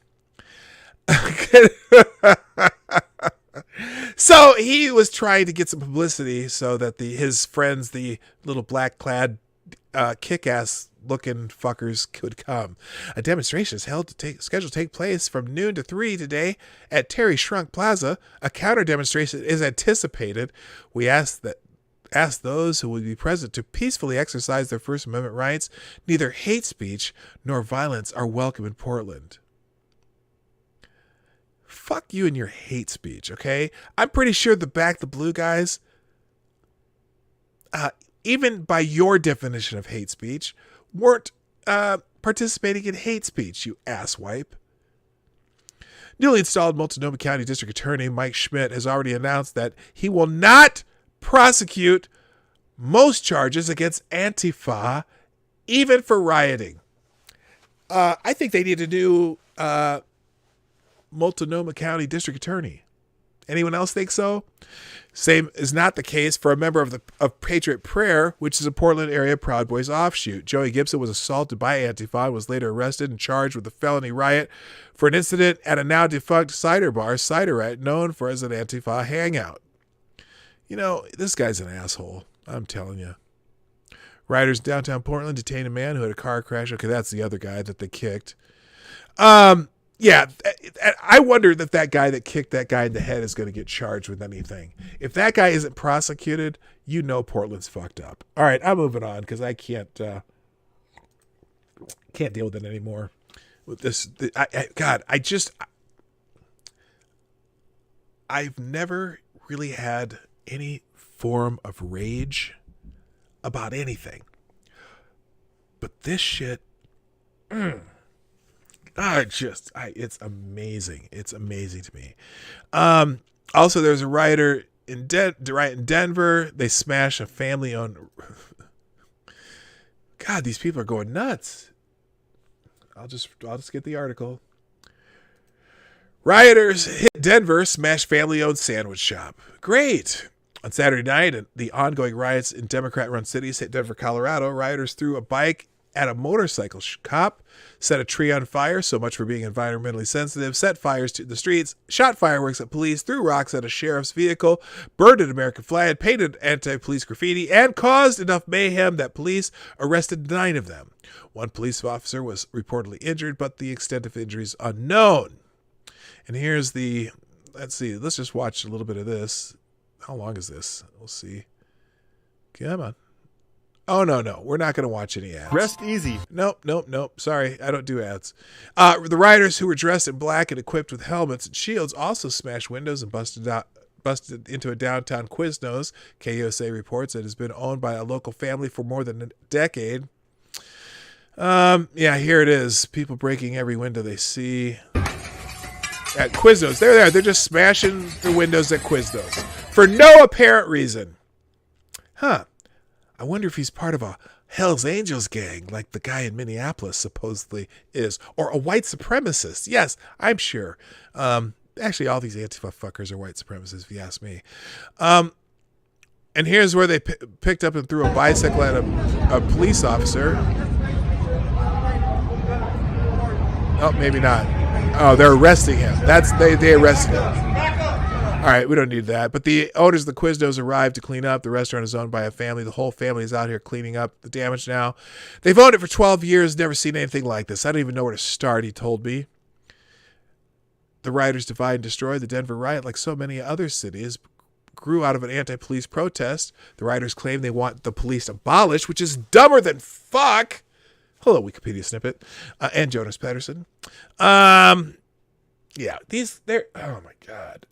So he was trying to get some publicity so that his friends, the little black-clad, kick-ass looking fuckers, could come. A demonstration is scheduled to take place from noon to 3 today at Terry Shrunk Plaza. A counter demonstration is anticipated. We ask those who will be present to peacefully exercise their First Amendment rights. Neither hate speech nor violence are welcome in Portland. Fuck you and your hate speech, okay? I'm pretty sure the Back the Blue guys, even by your definition of hate speech, weren't participating in hate speech, you asswipe. Newly installed Multnomah County District Attorney Mike Schmidt has already announced that he will not prosecute most charges against Antifa, even for rioting. I think they need a new Multnomah County District Attorney. Anyone else think so? Same is not the case for a member of Patriot Prayer, which is a Portland area Proud Boys offshoot. Joey Gibson was assaulted by Antifa and was later arrested and charged with a felony riot for an incident at a now defunct cider bar, Cider Riot, known for as an Antifa hangout. You know, this guy's an asshole. I'm telling you. Rioters in downtown Portland detained a man who had a car crash. Okay, that's the other guy that they kicked. Yeah, I wonder if that guy that kicked that guy in the head is going to get charged with anything. If that guy isn't prosecuted, you know Portland's fucked up. All right, I'm moving on because I can't deal with it anymore. With this, I've never really had any form of rage about anything, but this shit. It's amazing. It's amazing to me. Also, there's a rioter in Denver. They smash a family-owned. God, these people are going nuts. I'll just get the article. Rioters hit Denver, smash family-owned sandwich shop. Great. On Saturday night, the ongoing riots in Democrat-run cities hit Denver, Colorado. Rioters threw a bike at a motorcycle cop, set a tree on fire, so much for being environmentally sensitive, set fires to the streets, shot fireworks at police, threw rocks at a sheriff's vehicle, burned an American flag, painted anti-police graffiti, and caused enough mayhem that police arrested 9 of them. One police officer was reportedly injured, but the extent of injuries unknown. And here's let's just watch a little bit of this. How long is this? We'll see. Come on. Oh, no. We're not going to watch any ads. Rest easy. Nope. Sorry, I don't do ads. The rioters, who were dressed in black and equipped with helmets and shields, also smashed windows and busted into a downtown Quiznos. KUSA reports it has been owned by a local family for more than a decade. Yeah, here it is. People breaking every window they see at Quiznos. They're there. They're just smashing the windows at Quiznos for no apparent reason. Huh. I wonder if he's part of a Hell's Angels gang like the guy in Minneapolis supposedly is, or a white supremacist. Yes, I'm sure. Actually, all these Antifa fuckers are white supremacists, if you ask me. And here's where they picked up and threw a bicycle at a police officer. Oh, maybe not. Oh, they're arresting him. They arrested him. All right, we don't need that. But the owners of the Quiznos arrived to clean up. The restaurant is owned by a family. The whole family is out here cleaning up the damage now. They've owned it for 12 years, never seen anything like this. I don't even know where to start, he told me. The rioters divide and destroy. The Denver riot, like so many other cities, grew out of an anti-police protest. The rioters claim they want the police abolished, which is dumber than fuck. Hello, Wikipedia snippet. And Jonas Patterson. Yeah, they're, oh my God.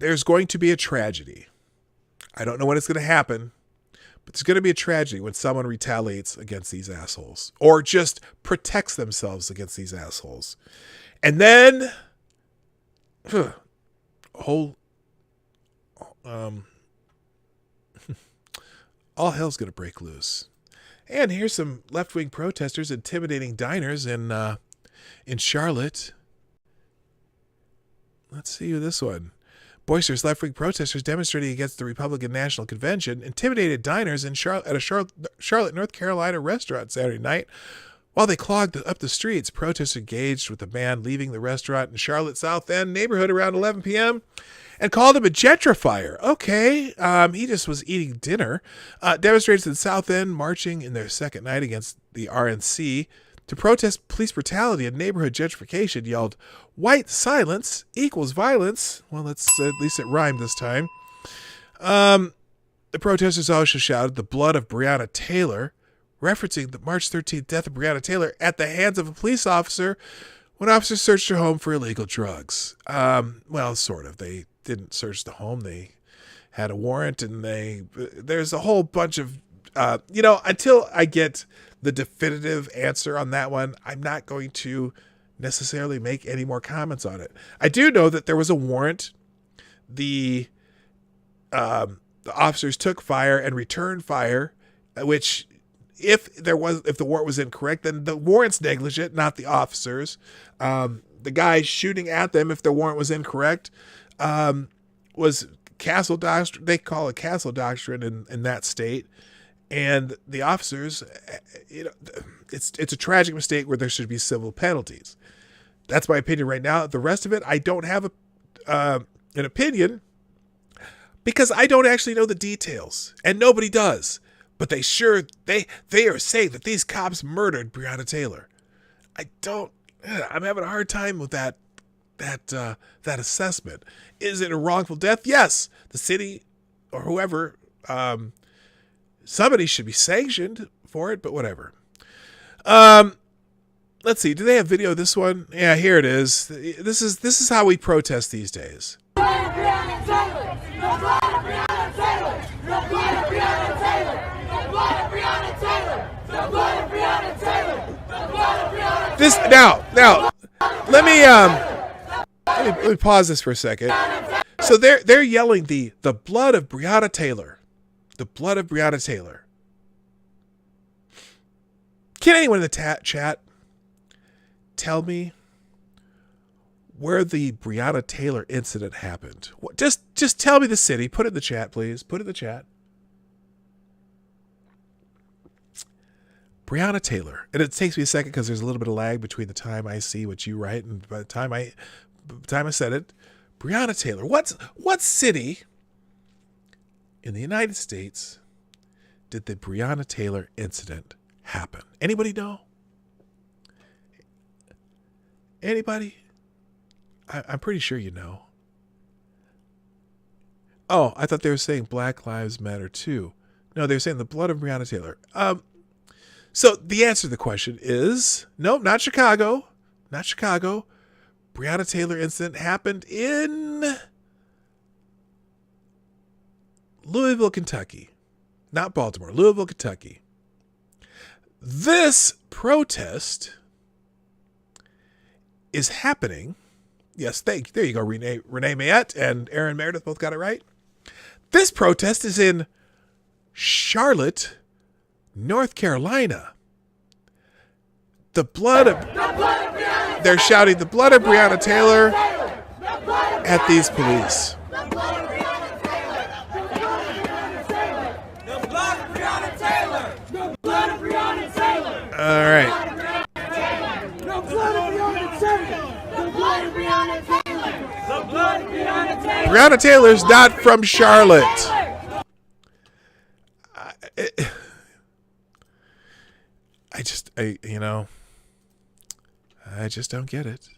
There's going to be a tragedy. I don't know when it's going to happen, but there's going to be a tragedy when someone retaliates against these assholes or just protects themselves against these assholes. And then all hell's going to break loose. And here's some left-wing protesters intimidating diners in Charlotte. Let's see this one. Boisterous left-wing protesters demonstrating against the Republican National Convention intimidated diners at a Charlotte, North Carolina restaurant Saturday night while they clogged up the streets. Protesters engaged with a man leaving the restaurant in Charlotte South End neighborhood around 11 p.m. and called him a gentrifier. Okay, he just was eating dinner. Demonstrators in South End marching in their second night against the RNC to protest police brutality and neighborhood gentrification yelled, "White silence equals violence." Well, at least it rhymed this time. The protesters also shouted the blood of Breonna Taylor, referencing the March 13th death of Breonna Taylor at the hands of a police officer when officers searched her home for illegal drugs. Well, sort of. They didn't search the home. They had a warrant, and there's a whole bunch of, until I get the definitive answer on that one, I'm not going to necessarily make any more comments on it. I do know that there was a warrant. The officers took fire and returned fire, which if the warrant was incorrect, then the warrant's negligent, not the officers. the guy shooting at them, if the warrant was incorrect, was castle doctrine. They call it castle doctrine in that state. And the officers, it's a tragic mistake where there should be civil penalties. That's my opinion right now. The rest of it, I don't have an opinion because I don't actually know the details, and nobody does. But they are saying that these cops murdered Breonna Taylor. I'm having a hard time with that assessment. Is it a wrongful death? Yes. The city or whoever, somebody should be sanctioned for it, but whatever. Let's see. Do they have video of this one? Yeah, here it is. This is how we protest these days. This now let me pause this for a second. So they're yelling the blood of Breonna Taylor. The blood of Breonna Taylor. Can anyone in the chat tell me where the Breonna Taylor incident happened? Just tell me the city. Put it in the chat, please. Put it in the chat. Breonna Taylor. And it takes me a second because there's a little bit of lag between the time I see what you write and by the time I said it. Breonna Taylor. What city in the United States did the Breonna Taylor incident happen? Anybody know? Anybody? I'm pretty sure you know. Oh, I thought they were saying Black Lives Matter too. No, they were saying the blood of Breonna Taylor. So the answer to the question is, no, not Chicago. Not Chicago. Breonna Taylor incident happened in Louisville, Kentucky. Not Baltimore. Louisville, Kentucky. This protest is happening. Yes, there you go. Renee Mayette and Aaron Meredith both got it right. This protest is in Charlotte, North Carolina. They're shouting the blood of Breonna Taylor at these police. All right. Breonna Taylor's not from Charlotte. I just don't get it.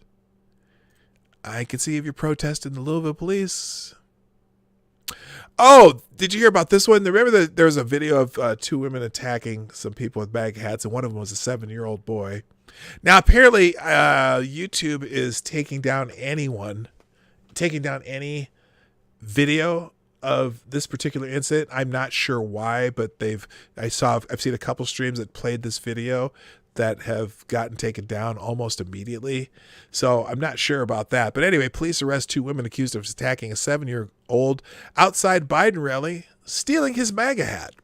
I can see if you're protesting the Louisville police. Oh, did you hear about this one? Remember that there was a video of two women attacking some people with bag hats, and one of them was a 7-year-old boy. Now, apparently, YouTube is taking down any video of this particular incident. I'm not sure why, but I've seen a couple streams that played this video that have gotten taken down almost immediately. So I'm not sure about that. But anyway, police arrest two women accused of attacking a 7-year-old outside Biden rally, stealing his MAGA hat.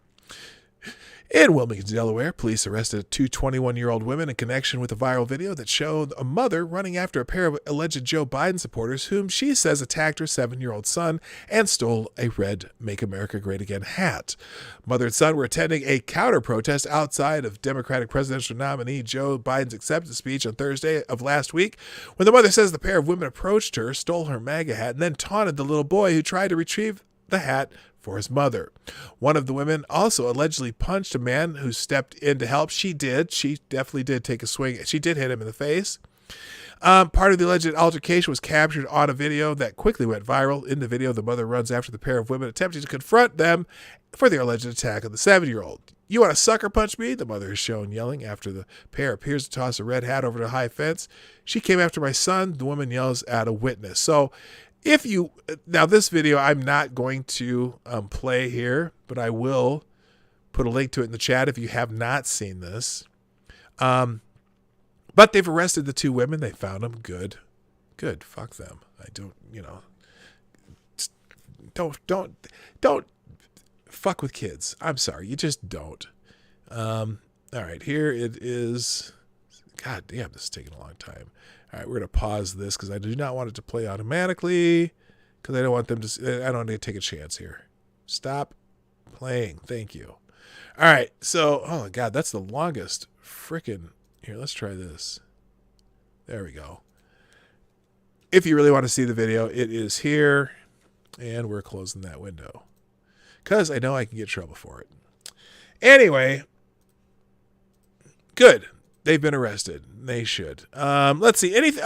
In Wilmington, Delaware, police arrested two 21-year-old women in connection with a viral video that showed a mother running after a pair of alleged Joe Biden supporters whom she says attacked her 7-year-old son and stole a red Make America Great Again hat. Mother and son were attending a counter-protest outside of Democratic presidential nominee Joe Biden's acceptance speech on Thursday of last week when the mother says the pair of women approached her, stole her MAGA hat, and then taunted the little boy who tried to retrieve the hat for his mother. One of the women also allegedly punched a man who stepped in to help. She definitely did take a swing. She did hit him in the face. Part of the alleged altercation was captured on a video that quickly went viral. In the video, the mother runs after the pair of women, attempting to confront them for the alleged attack of the 7-year-old. "You want to sucker punch me?" the mother is shown yelling after the pair appears to toss a red hat over the high fence. "She came after my son," the woman yells at a witness. So now this video I'm not going to play here, but I will put a link to it in the chat if you have not seen this. But they've arrested the two women. They found them. Good. Fuck them. I don't fuck with kids. I'm sorry. You just don't. All right. Here it is. God damn, this is taking a long time. All right, we're going to pause this because I do not want it to play automatically because I don't want them to, I don't want to take a chance here. Stop playing. Thank you. All right, so, oh my God, that's the longest freaking, here, let's try this. There we go. If you really want to see the video, it is here, and we're closing that window because I know I can get in trouble for it. Anyway, good. They've been arrested. They should. Let's see. Anything?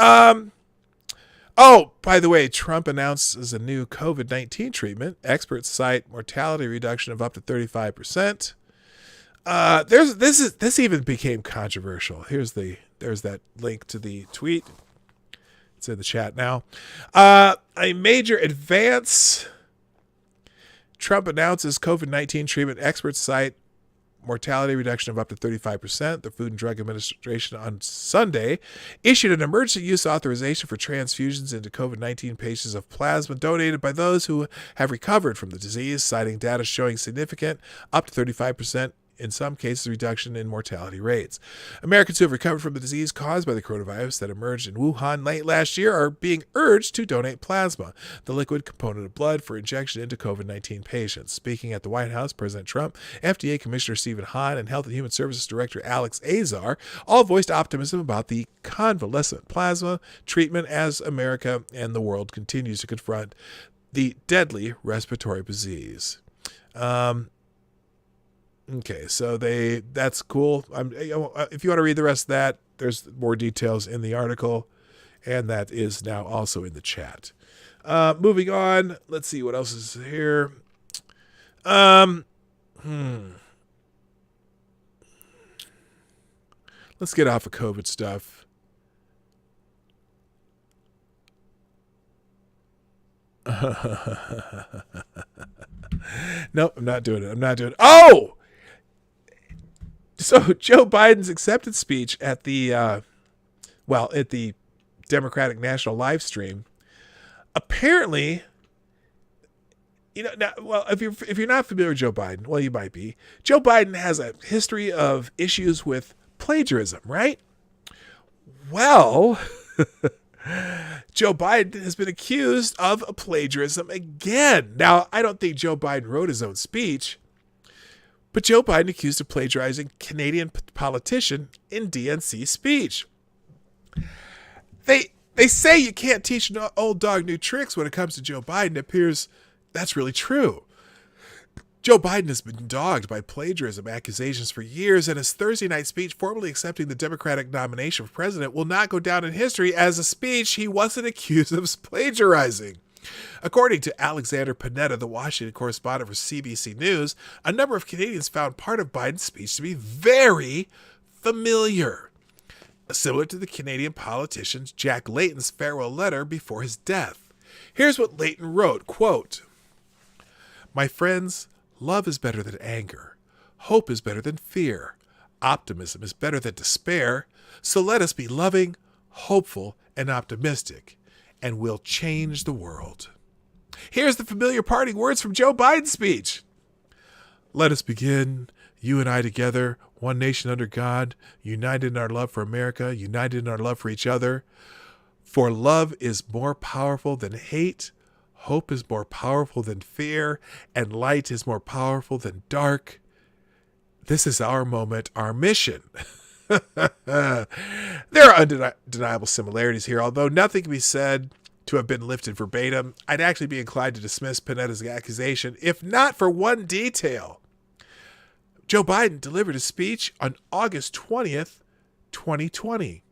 Oh, by the way, Trump announces a new COVID-19 treatment. Experts cite mortality reduction of up to 35%. This even became controversial. There's that link to the tweet. It's in the chat now. A major advance. Trump announces COVID-19 treatment. Experts cite mortality reduction of up to 35%. The Food and Drug Administration on Sunday issued an emergency use authorization for transfusions into COVID-19 patients of plasma donated by those who have recovered from the disease, citing data showing significant up to 35%. In some cases, reduction in mortality rates. Americans who have recovered from the disease caused by the coronavirus that emerged in Wuhan late last year are being urged to donate plasma, the liquid component of blood, for injection into COVID-19 patients. Speaking at the White House, President Trump, FDA Commissioner Stephen Hahn, and Health and Human Services Director Alex Azar all voiced optimism about the convalescent plasma treatment as America and the world continues to confront the deadly respiratory disease. Okay, so that's cool. If you want to read the rest of that, there's more details in the article, and that is now also in the chat. Moving on, let's see what else is here. Let's get off of COVID stuff. Nope, I'm not doing it. Oh! So Joe Biden's acceptance speech at the Democratic National live stream, apparently, if you're not familiar with Joe Biden, well, you might be. Joe Biden has a history of issues with plagiarism, right? Well, Joe Biden has been accused of plagiarism again. Now, I don't think Joe Biden wrote his own speech, but Joe Biden accused of plagiarizing Canadian politician in DNC speech. They say you can't teach an old dog new tricks when it comes to Joe Biden. It appears that's really true. Joe Biden has been dogged by plagiarism accusations for years, and his Thursday night speech formally accepting the Democratic nomination for president will not go down in history as a speech he wasn't accused of plagiarizing. According to Alexander Panetta, the Washington correspondent for CBC News, a number of Canadians found part of Biden's speech to be very familiar, similar to the Canadian politician's Jack Layton's farewell letter before his death. Here's what Layton wrote, quote, "My friends, love is better than anger. Hope is better than fear. Optimism is better than despair. So let us be loving, hopeful, and optimistic, and we'll change the world." Here's the familiar parting words from Joe Biden's speech. "Let us begin, you and I together, one nation under God, united in our love for America, united in our love for each other. For love is more powerful than hate, hope is more powerful than fear, and light is more powerful than dark. This is our moment, our mission." There are undeniable similarities here, although nothing can be said to have been lifted verbatim. I'd actually be inclined to dismiss Panetta's accusation, if not for one detail. Joe Biden delivered his speech on August 20th, 2020.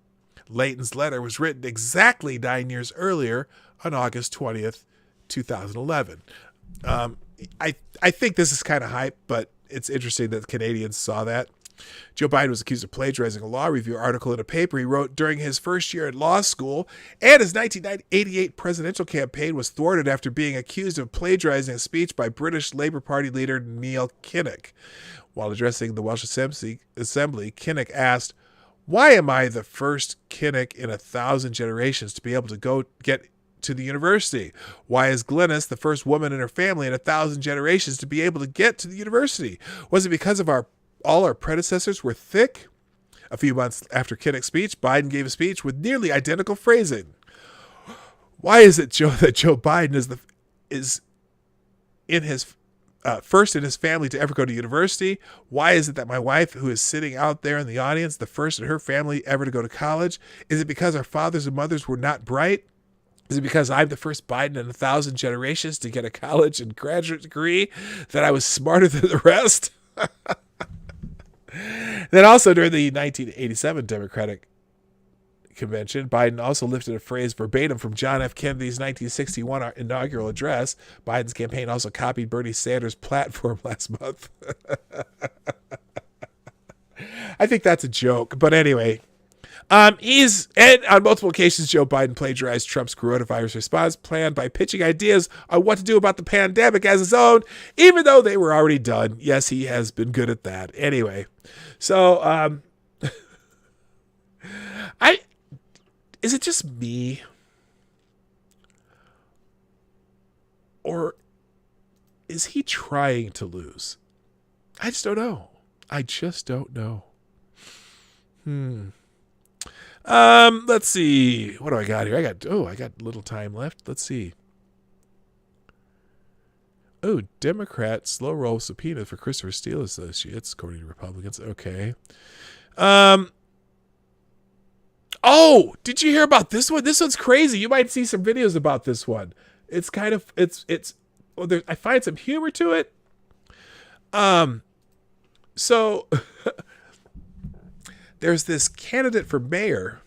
Layton's letter was written exactly 9 years earlier on August 20th, 2011. I think this is kind of hype, but it's interesting that Canadians saw that. Joe Biden was accused of plagiarizing a law review article in a paper he wrote during his first year at law school, and his 1988 presidential campaign was thwarted after being accused of plagiarizing a speech by British Labour Party leader Neil Kinnock. While addressing the Welsh Assembly, Kinnock asked, "Why am I the first Kinnock in 1,000 generations to be able to go get to the university? Why is Glenys the first woman in her family in 1,000 generations to be able to get to the university? Was it because of all our predecessors were thick? A few months after Kinnock's speech, Biden gave a speech with nearly identical phrasing. Why is it, Joe, that Joe Biden is in his first in his family to ever go to university? Why is it that my wife, who is sitting out there in the audience, the first in her family ever to go to college? Is it because our fathers and mothers were not bright? Is it because I'm the first Biden in 1,000 generations to get a college and graduate degree that I was smarter than the rest? Then also during the 1987 Democratic Convention, Biden also lifted a phrase verbatim from John F. Kennedy's 1961 inaugural address. Biden's campaign also copied Bernie Sanders' platform last month. I think that's a joke, but anyway. And on multiple occasions, Joe Biden plagiarized Trump's coronavirus response plan by pitching ideas on what to do about the pandemic as his own, even though they were already done. Yes, he has been good at that. Anyway, so is it just me, or is he trying to lose? I just don't know. Let's see. What do I got here? I got a little time left. Let's see. Oh, Democrat slow roll subpoena for Christopher Steele Associates, according to Republicans. Okay. Oh, did you hear about this one? This one's crazy. You might see some videos about this one. It's kind of, well, I find some humor to it. So there's this candidate for mayor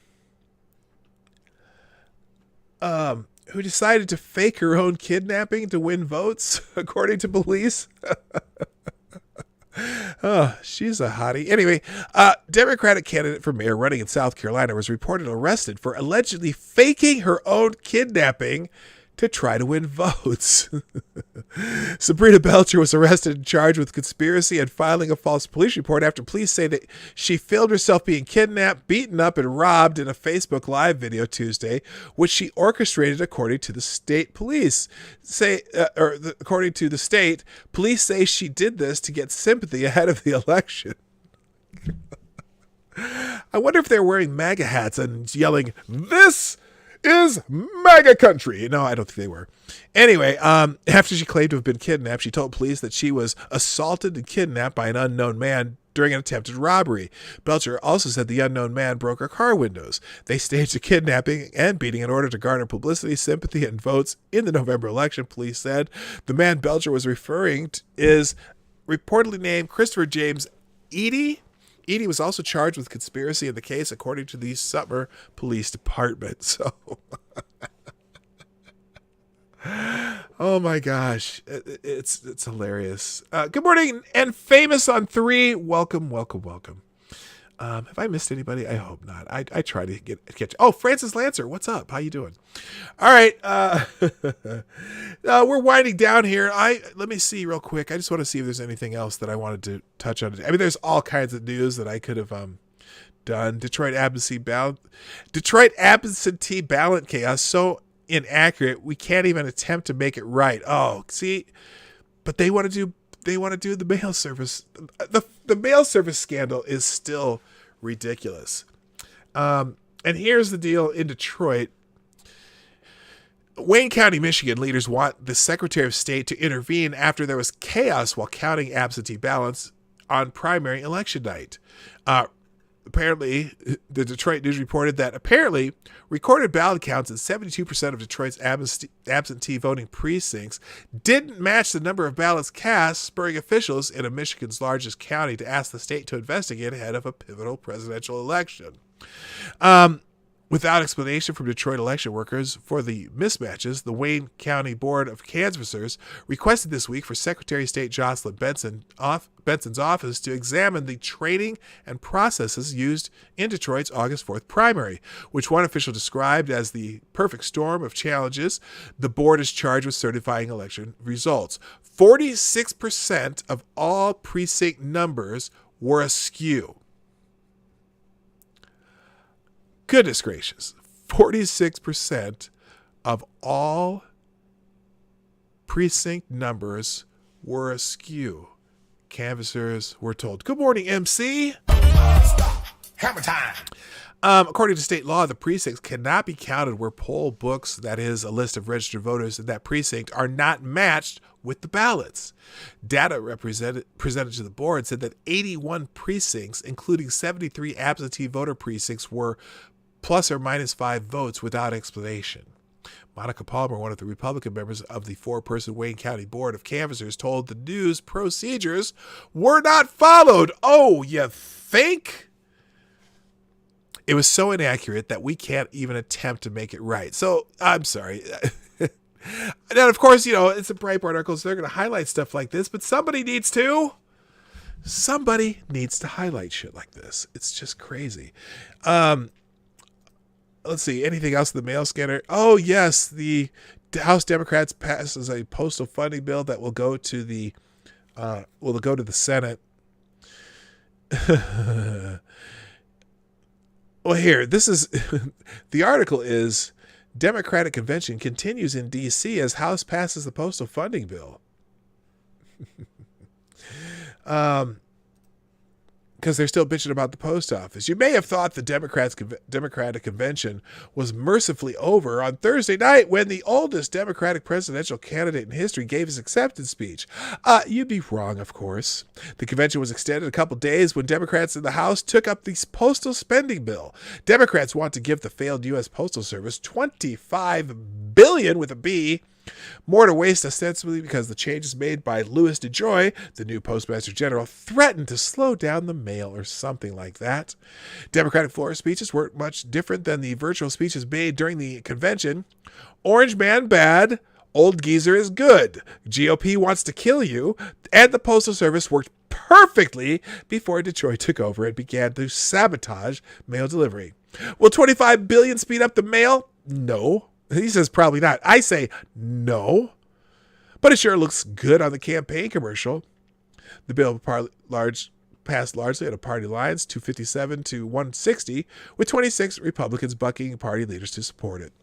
who decided to fake her own kidnapping to win votes, according to police. Oh, she's a hottie. Anyway, Democratic candidate for mayor running in South Carolina was reported arrested for allegedly faking her own kidnapping to try to win votes. Sabrina Belcher was arrested and charged with conspiracy and filing a false police report after police say that she filmed herself being kidnapped, beaten up, and robbed in a Facebook Live video Tuesday, which she orchestrated according to the state police. According to the state, police say she did this to get sympathy ahead of the election. I wonder if they're wearing MAGA hats and yelling, "This is MAGA country." No, I don't think they were. Anyway, after she claimed to have been kidnapped, she told police that she was assaulted and kidnapped by an unknown man during an attempted robbery. Belcher also said the unknown man broke her car windows. They staged a kidnapping and beating in order to garner publicity, sympathy, and votes in the November election, police said. The man Belcher was referring to is reportedly named Christopher James Eady. Eady was also charged with conspiracy in the case, according to the Summer Police Department. So, oh my gosh, it's hilarious. Good morning, and famous on 3. Welcome. Have I missed anybody? I hope not. I try to catch. Oh, Francis Lancer, what's up? How you doing? All right, we're winding down here. Let me see real quick. I just want to see if there's anything else that I wanted to touch on. I mean, there's all kinds of news that I could have done. Detroit absentee ballot chaos so inaccurate we can't even attempt to make it right. Oh, see, but they want to do the mail service. The mail service scandal is still ridiculous. And here's the deal in Detroit. Wayne County, Michigan leaders want the Secretary of State to intervene after there was chaos while counting absentee ballots on primary election night. Apparently, the Detroit News reported that recorded ballot counts in 72% of Detroit's absentee voting precincts didn't match the number of ballots cast, spurring officials in Michigan's largest county to ask the state to investigate ahead of a pivotal presidential election. Without explanation from Detroit election workers for the mismatches, the Wayne County Board of Canvassers requested this week for Secretary of State Jocelyn Benson's office to examine the training and processes used in Detroit's August 4th primary, which one official described as the perfect storm of challenges. The board is charged with certifying election results. 46% of all precinct numbers were askew. Goodness gracious, 46% of all precinct numbers were askew. Canvassers were told. Good morning, MC. Hammer time. According to state law, the precincts cannot be counted where poll books, that is, a list of registered voters in that precinct, are not matched with the ballots. Data presented to the board said that 81 precincts, including 73 absentee voter precincts, were plus or minus 5 votes without explanation. Monica Palmer, one of the Republican members of the 4-person Wayne County Board of Canvassers, told the news procedures were not followed. Oh, you think? It was so inaccurate that we can't even attempt to make it right. So, I'm sorry. And of course, you know, it's a Breitbart article, so they're going to highlight stuff like this, but somebody needs to highlight shit like this. It's just crazy. Let's see, anything else in the mail scanner? Oh, yes, the House Democrats passes a postal funding bill that will go to the Senate. Well, here, this is the article is Democratic convention continues in D.C. as House passes the postal funding bill. Because they're still bitching about the post office. You may have thought the Democratic convention was mercifully over on Thursday night when the oldest Democratic presidential candidate in history gave his acceptance speech. You'd be wrong, of course. The convention was extended a couple days when Democrats in the House took up the postal spending bill. Democrats want to give the failed U.S. Postal Service $25 billion with a B. More to waste, ostensibly because the changes made by Louis DeJoy, the new Postmaster General, threatened to slow down the mail or something like that. Democratic floor speeches weren't much different than the virtual speeches made during the convention. Orange man bad, old geezer is good, GOP wants to kill you, and the Postal Service worked perfectly before DeJoy took over and began to sabotage mail delivery. Will $25 billion speed up the mail? No. He says probably not. I say no. But it sure looks good on the campaign commercial. The bill passed largely on party lines, 257 to 160, with 26 Republicans bucking party leaders to support it.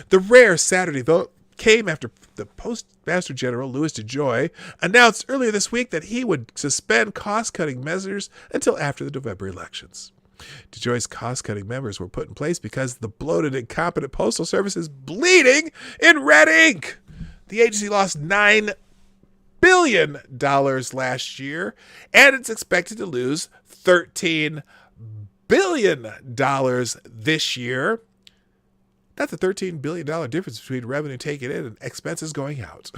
The rare Saturday vote came after the Postmaster General, Louis DeJoy, announced earlier this week that he would suspend cost-cutting measures until after the November elections. DeJoy's cost-cutting measures were put in place because the bloated, incompetent Postal Service is bleeding in red ink. The agency lost $9 billion last year, and it's expected to lose $13 billion this year. That's a $13 billion difference between revenue taken in and expenses going out.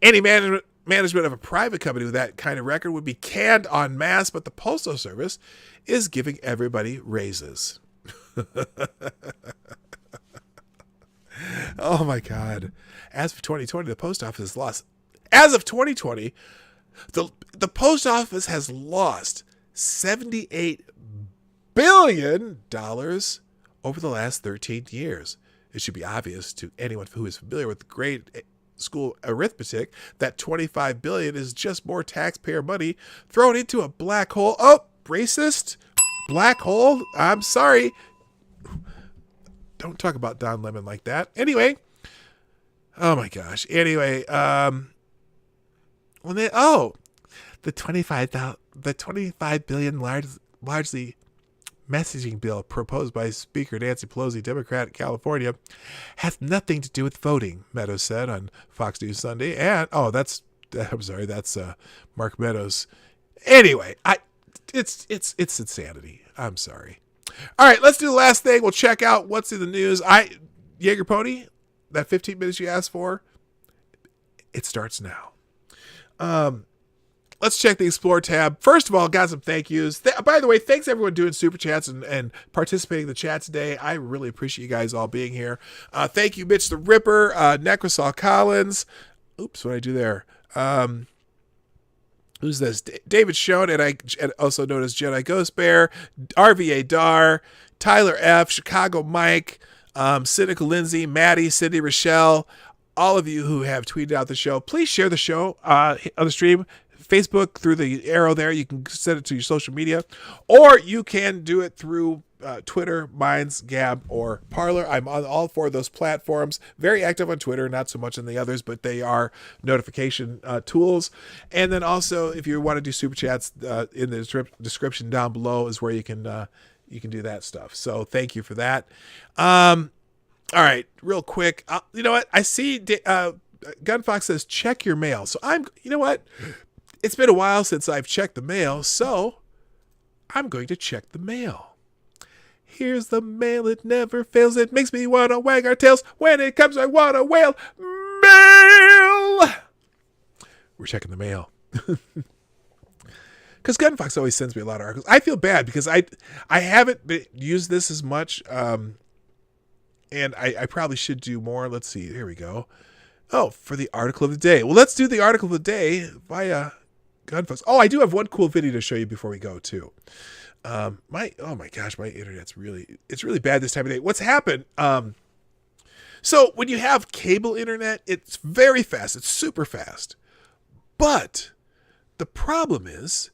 Any management of a private company with that kind of record would be canned en masse, but the Postal Service is giving everybody raises. Oh my God. As of 2020, the post office has lost. As of 2020, the post office has lost $78 billion over the last 13 years. It should be obvious to anyone who is familiar with the grade school arithmetic that $25 billion is just more taxpayer money thrown into a black hole. Oh, racist black hole. I'm sorry. Don't talk about Don Lemon like that. Anyway. Oh my gosh. Anyway, the $25 billion largely messaging bill proposed by Speaker Nancy Pelosi, Democrat in California, has nothing to do with voting, Meadows said on Fox News Sunday. And that's Mark Meadows. Anyway, it's insanity. I'm sorry. All right, let's do the last thing. We'll check out what's in the news. Jaeger Pony, that 15 minutes you asked for, it starts now. Let's check the Explore tab. First of all, got some thank yous. By the way, thanks everyone doing Super Chats and participating in the chat today. I really appreciate you guys all being here. Thank you, Mitch the Ripper, Necrosol Collins. Oops, what did I do there? Who's this? David Schoen, and also known as Jedi Ghost Bear, RVA Dar, Tyler F, Chicago Mike, Cynical Lindsay, Maddie, Cindy Rochelle, all of you who have tweeted out the show. Please share the show on the stream. Facebook through the arrow there. You can send it to your social media, or you can do it through Twitter, Minds, Gab, or Parler. I'm on all 4 of those platforms. Very active on Twitter, not so much on the others, but they are notification tools. And then also, if you want to do super chats, in the description down below is where you can do that stuff. So thank you for that. All right, real quick. You know what? I see Gunfox says check your mail. So you know what? It's been a while since I've checked the mail, so I'm going to check the mail. Here's the mail, it never fails. It makes me want to wag our tails. When it comes, I want to wail. Mail! We're checking the mail. Because Gunfox always sends me a lot of articles. I feel bad because I haven't used this as much, and I probably should do more. Let's see. Here we go. Oh, for the article of the day. Well, let's do the article of the day via Gunfox. Oh, I do have one cool video to show you before we go too. Oh my gosh, my internet's really bad this time of day. What's happened? So when you have cable internet, it's very fast. It's super fast. But the problem is,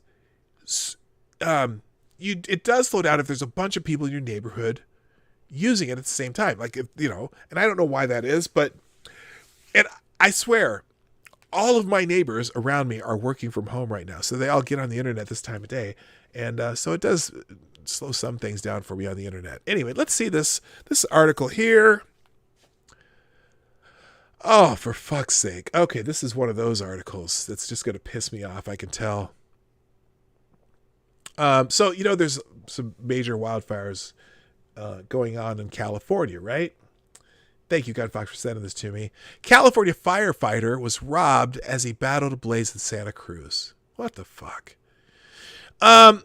it does slow down if there's a bunch of people in your neighborhood using it at the same time. Like, if, and I don't know why that is, and I swear, all of my neighbors around me are working from home right now. So they all get on the internet this time of day. And so it does slow some things down for me on the internet. Anyway, let's see this article here. Oh, for fuck's sake. Okay, this is one of those articles that's just going to piss me off, I can tell. So, there's some major wildfires going on in California, right? Thank you, Gunfox, for sending this to me. California firefighter was robbed as he battled a blaze in Santa Cruz. What the fuck? A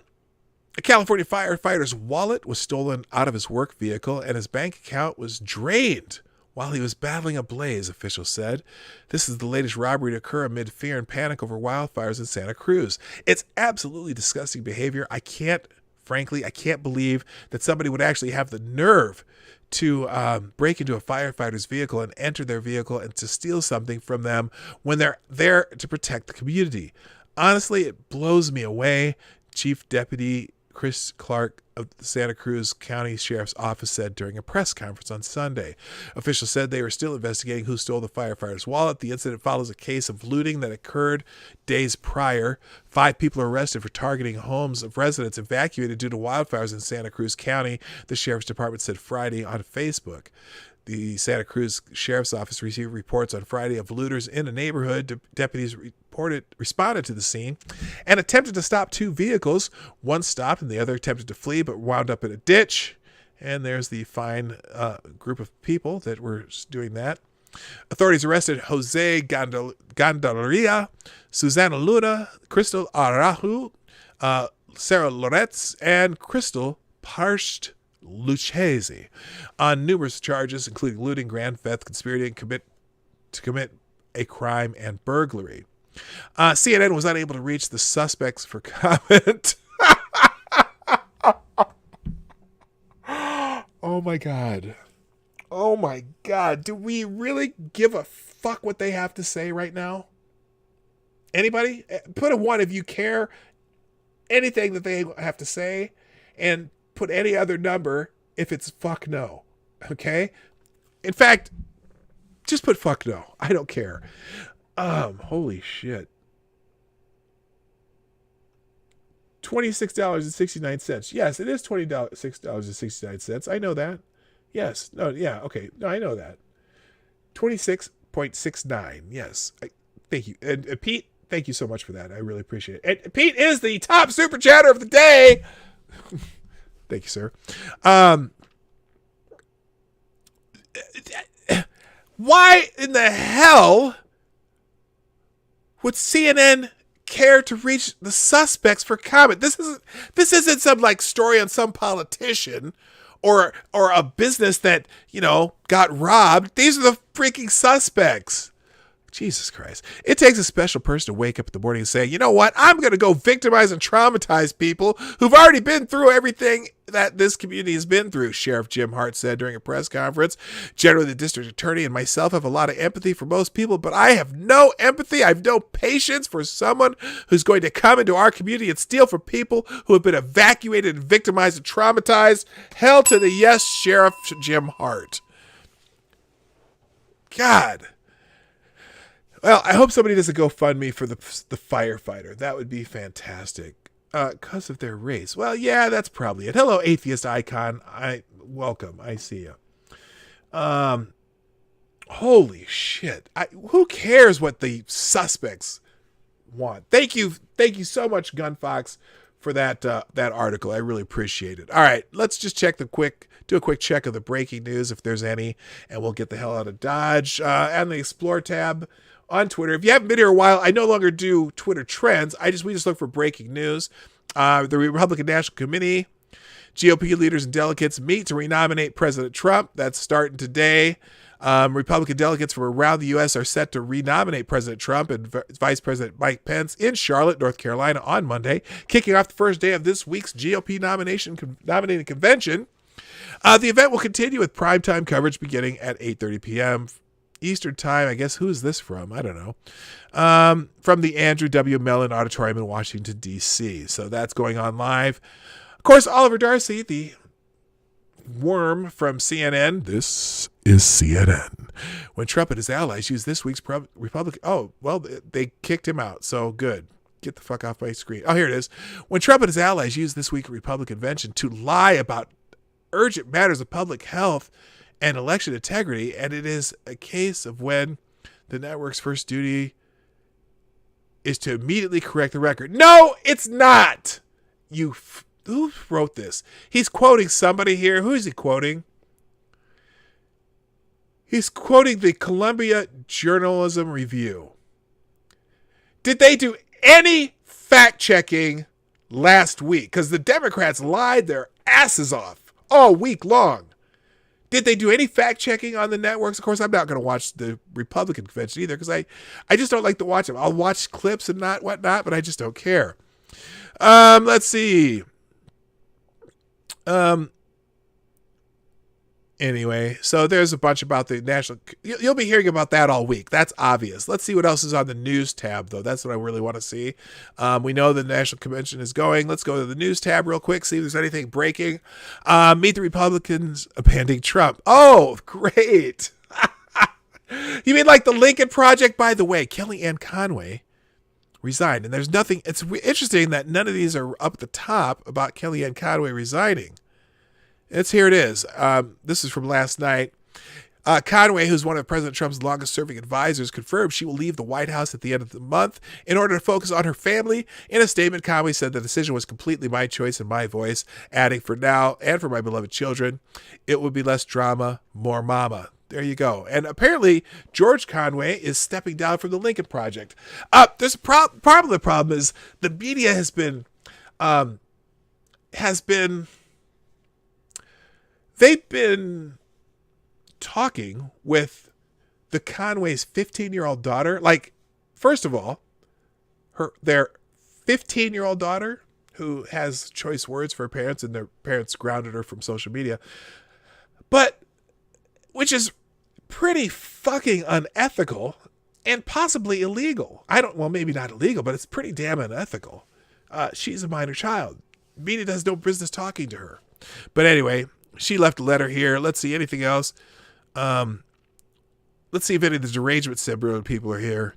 California firefighter's wallet was stolen out of his work vehicle and his bank account was drained while he was battling a blaze, officials said. This is the latest robbery to occur amid fear and panic over wildfires in Santa Cruz. It's absolutely disgusting behavior. I can't believe that somebody would actually have the nerve to break into a firefighter's vehicle and enter their vehicle and to steal something from them when they're there to protect the community. Honestly, it blows me away. Chief Deputy Chris Clark of the Santa Cruz County Sheriff's Office said during a press conference on Sunday. Officials said they were still investigating who stole the firefighter's wallet. The incident follows a case of looting that occurred days prior. 5 people are arrested for targeting homes of residents evacuated due to wildfires in Santa Cruz County, the Sheriff's Department said Friday on Facebook. The Santa Cruz Sheriff's Office received reports on Friday of looters in a neighborhood. Deputies responded to the scene and attempted to stop 2 vehicles. One stopped and the other attempted to flee but wound up in a ditch. And there's the fine group of people that were doing that. Authorities arrested Jose Gandaria, Susana Luna, Crystal Araju, Sarah Loretz, and Crystal Parsht Lucchese on numerous charges, including looting, grand theft, conspiracy to commit a crime, and burglary. CNN was unable to reach the suspects for comment. Oh my God. Oh my God. Do we really give a fuck what they have to say right now? Anybody? Put a 1 if you care anything that they have to say, and put any other number if it's fuck no. Okay? In fact, just put fuck no. I don't care. Holy shit. $26.69. Yes, it is $26.69. I know that. Yes. No, yeah, okay. No, I know that. 26.69. Yes. Thank you. And Pete, thank you so much for that. I really appreciate it. And Pete is the top super chatter of the day. Thank you, sir. Why in the hell would CNN care to reach the suspects for comment? This isn't some like story on some politician or a business that, got robbed. These are the freaking suspects. Jesus Christ. It takes a special person to wake up in the morning and say, you know what? I'm going to go victimize and traumatize people who've already been through everything that this community has been through, Sheriff Jim Hart said during a press conference. Generally, the district attorney and myself have a lot of empathy for most people, but I have no empathy. I have no patience for someone who's going to come into our community and steal from people who have been evacuated and victimized and traumatized. Hell to the yes, Sheriff Jim Hart. God. Well, I hope somebody does a GoFundMe for the firefighter. That would be fantastic. Because of their race. Well, yeah, that's probably it. Hello, atheist icon. Welcome. I see you. Holy shit. Who cares what the suspects want? Thank you so much, Gunfox, for that article. I really appreciate it. All right, let's just do a quick check of the breaking news if there's any, and we'll get the hell out of Dodge. And the Explore tab on Twitter. If you haven't been here a while, I no longer do Twitter trends. We just look for breaking news. The Republican National Committee, GOP leaders and delegates meet to renominate President Trump. That's starting today. Republican delegates from around the U.S. are set to renominate President Trump and Vice President Mike Pence in Charlotte, North Carolina on Monday, kicking off the first day of this week's GOP nominating convention. The event will continue with primetime coverage beginning at 8:30 p.m. Eastern Time. I guess, who is this from? I don't know. From the Andrew W. Mellon Auditorium in Washington, D.C. So that's going on live. Of course, Oliver Darcy, the worm from CNN. This is CNN. When Trump and his allies used this week's Republican... Oh, well, they kicked him out. So good. Get the fuck off my screen. Oh, here it is. When Trump and his allies used this week's Republican convention to lie about urgent matters of public health and election integrity, and it is a case of when the network's first duty is to immediately correct the record. No, it's not. Who wrote this? He's quoting somebody here. Who is he quoting? He's quoting the Columbia Journalism Review. Did they do any fact checking last week? Because the Democrats lied their asses off all week long. Did they do any fact checking on the networks? Of course, I'm not going to watch the Republican convention either because I just don't like to watch them. I'll watch clips and whatnot, but I just don't care. Let's see. Anyway, so there's a bunch about the national... You'll be hearing about that all week. That's obvious. Let's see what else is on the news tab, though. That's what I really want to see. We know the national convention is going. Let's go to the news tab real quick, see if there's anything breaking. Meet the Republicans abandoning Trump. Oh, great. You mean like the Lincoln Project? By the way, Kellyanne Conway resigned. And there's nothing... It's interesting that none of these are up at the top about Kellyanne Conway resigning. Here it is. This is from last night. Conway, who's one of President Trump's longest-serving advisors, confirmed she will leave the White House at the end of the month in order to focus on her family. In a statement, Conway said the decision was completely my choice and my voice, adding, for now and for my beloved children, it would be less drama, more mama. There you go. And apparently, George Conway is stepping down from the Lincoln Project. There's a problem. The problem is the media has been they've been talking with the Conway's 15-year-old daughter. Like, first of all, their 15-year-old daughter, who has choice words for her parents, and their parents grounded her from social media, which is pretty fucking unethical and possibly illegal. Well, maybe not illegal, but it's pretty damn unethical. She's a minor child. Media has no business talking to her. But anyway, she left a letter here. Let's see anything else. Let's see if any of the derangement syndrome people are here.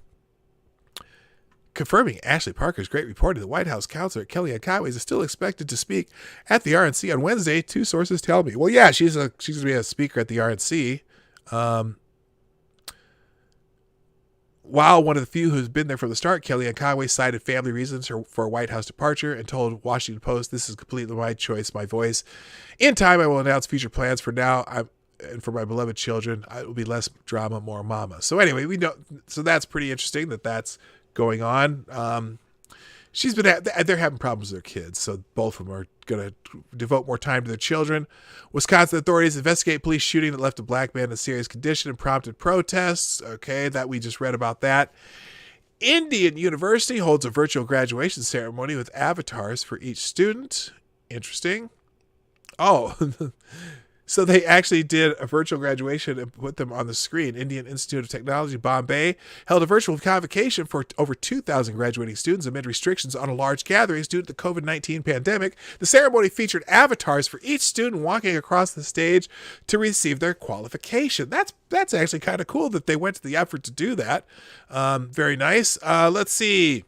Confirming Ashley Parker's great reporting, the White House counselor Kellyanne Conway is still expected to speak at the RNC on Wednesday. Two sources tell me. Well, yeah, she's going to be a speaker at the RNC. While one of the few who's been there from the start, Kellyanne Conway cited family reasons for a White House departure and told Washington Post, "This is completely my choice, my voice. In time, I will announce future plans. For now, and for my beloved children, it will be less drama, more mama." So anyway, we know. So that's pretty interesting that that's going on. they're having problems with their kids, so both of them are going to devote more time to their children. Wisconsin authorities investigate police shooting that left a black man in a serious condition and prompted protests. Okay, that we just read about that. Indian University holds a virtual graduation ceremony with avatars for each student. Interesting. Oh, so they actually did a virtual graduation and put them on the screen. Indian Institute of Technology, Bombay, held a virtual convocation for over 2,000 graduating students amid restrictions on a large gathering due to the COVID-19 pandemic. The ceremony featured avatars for each student walking across the stage to receive their qualification. That's actually kind of cool that they went to the effort to do that. Very nice. Let's see.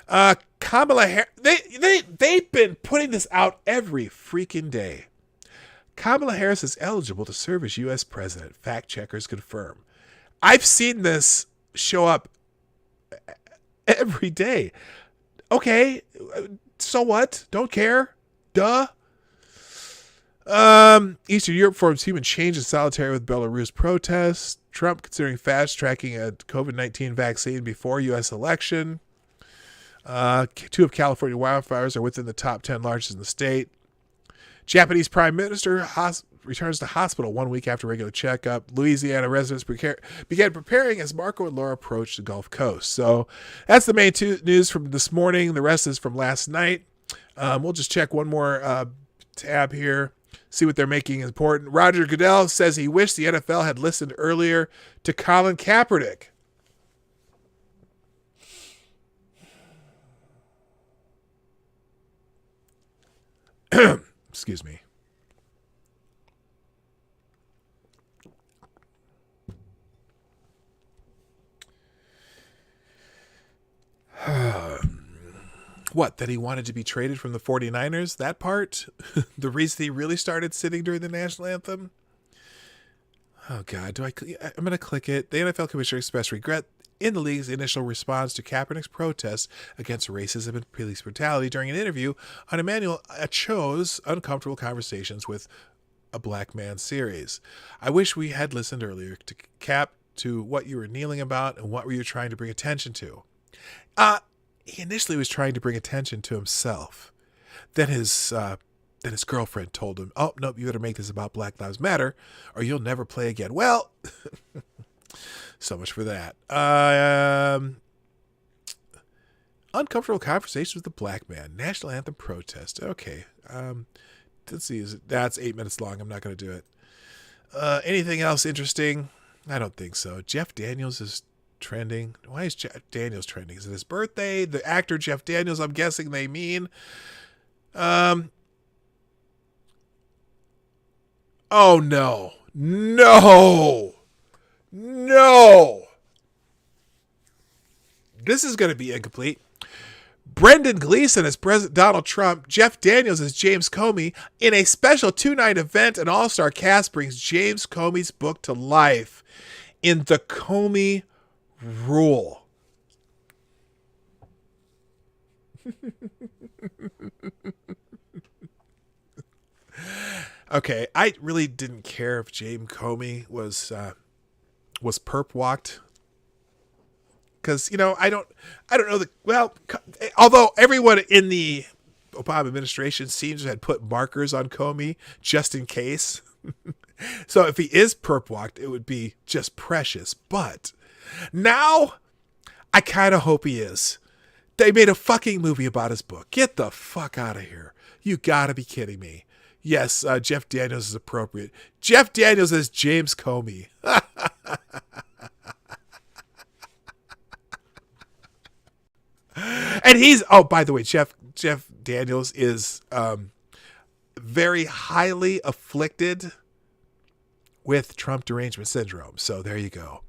Kamala Harris, they've been putting this out every freaking day. Kamala Harris is eligible to serve as U.S. president. Fact checkers confirm. I've seen this show up every day. Okay, so what? Don't care. Duh. Eastern Europe forms human change in solidarity with Belarus protests. Trump considering fast-tracking a COVID-19 vaccine before U.S. election. 2 of California wildfires are within the top 10 largest in the state. Japanese Prime Minister returns to hospital 1 week after regular checkup. Louisiana residents began preparing as Marco and Laura approached the Gulf Coast. So that's the main news from this morning. The rest is from last night. We'll just check one more tab here, see what they're making important. Roger Goodell says he wished the NFL had listened earlier to Colin Kaepernick. Excuse me. What, that he wanted to be traded from the 49ers? That part? The reason he really started sitting during the national anthem? Oh, God. I'm going to click it. The NFL commissioner expressed regret in the league's initial response to Kaepernick's protests against racism and police brutality during an interview on Emmanuel Acho's Uncomfortable Conversations with a Black Man series. I wish we had listened earlier to Cap to what you were kneeling about and what were you trying to bring attention to. He initially was trying to bring attention to himself. Then his girlfriend told him, "Oh, nope, you better make this about Black Lives Matter or you'll never play again." Well, so much for that. Uncomfortable Conversations with the Black Man. National Anthem protest. Okay. Let's see. That's 8 minutes long. I'm not going to do it. Anything else interesting? I don't think so. Jeff Daniels is trending. Why is Jeff Daniels trending? Is it his birthday? The actor Jeff Daniels, I'm guessing they mean. Oh, no. No. No. This is going to be incomplete. Brendan Gleeson as President Donald Trump, Jeff Daniels as James Comey. In a special 2-night event, an all-star cast brings James Comey's book to life in The Comey Rule. Okay, I really didn't care if James Comey was perp walked. Because, I don't know although everyone in the Obama administration seems to have put markers on Comey just in case. So if he is perp walked, it would be just precious. But now I kind of hope he is. They made a fucking movie about his book. Get the fuck out of here. You gotta be kidding me. Yes, Jeff Daniels is appropriate. Jeff Daniels as James Comey. And by the way, Jeff Daniels is very highly afflicted with Trump derangement syndrome. So there you go.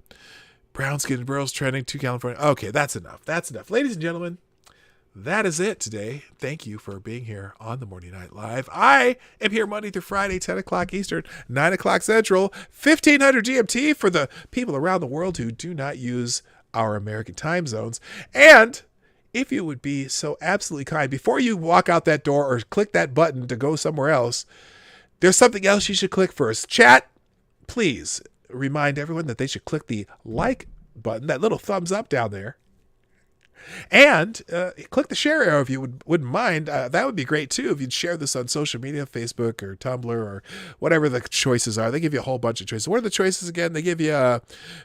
Brown skin girls trending to California. Okay, that's enough. Ladies and gentlemen, that is it today. Thank you for being here on the Morning Night Live. I am here Monday through Friday, 10 o'clock Eastern, 9 o'clock Central, 1500 GMT for the people around the world who do not use our American time zones. And if you would be so absolutely kind, before you walk out that door or click that button to go somewhere else, there's something else you should click first. Chat, please remind everyone that they should click the like button, that little thumbs up down there. And click the share arrow if you wouldn't mind. That would be great too if you'd share this on social media, Facebook or Tumblr or whatever the choices are. They give you a whole bunch of choices. What are the choices again? They give you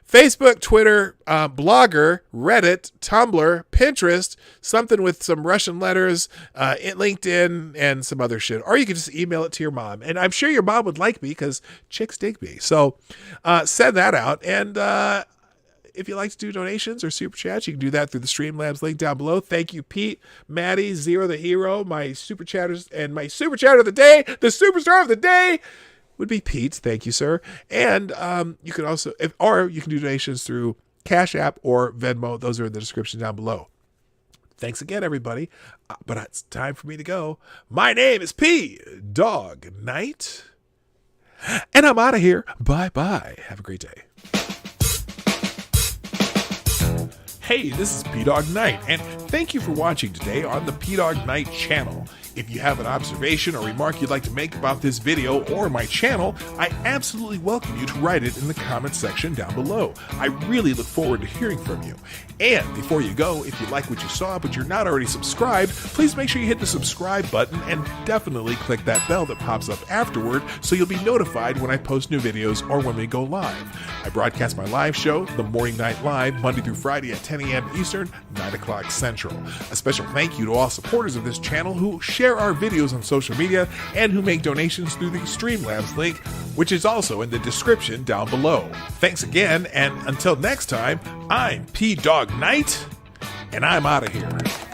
Facebook, Twitter, Blogger, Reddit, Tumblr, Pinterest, something with some Russian letters, LinkedIn, and some other shit. Or you can just email it to your mom. And I'm sure your mom would like me because chicks dig me. So send that out. And if you'd like to do donations or super chats, you can do that through the Streamlabs link down below. Thank you, Pete, Maddie, Zero the Hero, my super chatters, and my super chatter of the day, the superstar of the day would be Pete. Thank you, sir. And you can also, you can do donations through Cash App or Venmo. Those are in the description down below. Thanks again, everybody. But it's time for me to go. My name is PDawg Knight, and I'm out of here. Bye-bye. Have a great day. Hey, this is PDawg Knight, and thank you for watching today on the PDawg Knight channel. If you have an observation or remark you'd like to make about this video or my channel, I absolutely welcome you to write it in the comments section down below. I really look forward to hearing from you. And before you go, if you like what you saw but you're not already subscribed, please make sure you hit the subscribe button and definitely click that bell that pops up afterward so you'll be notified when I post new videos or when we go live. I broadcast my live show, The Morning Night Live, Monday through Friday at 10 a.m. Eastern, 9 o'clock Central. A special thank you to all supporters of this channel who share our videos on social media and who make donations through the Streamlabs link, which is also in the description down below. Thanks again, and until next time, I'm PDawg Knight, and I'm out of here.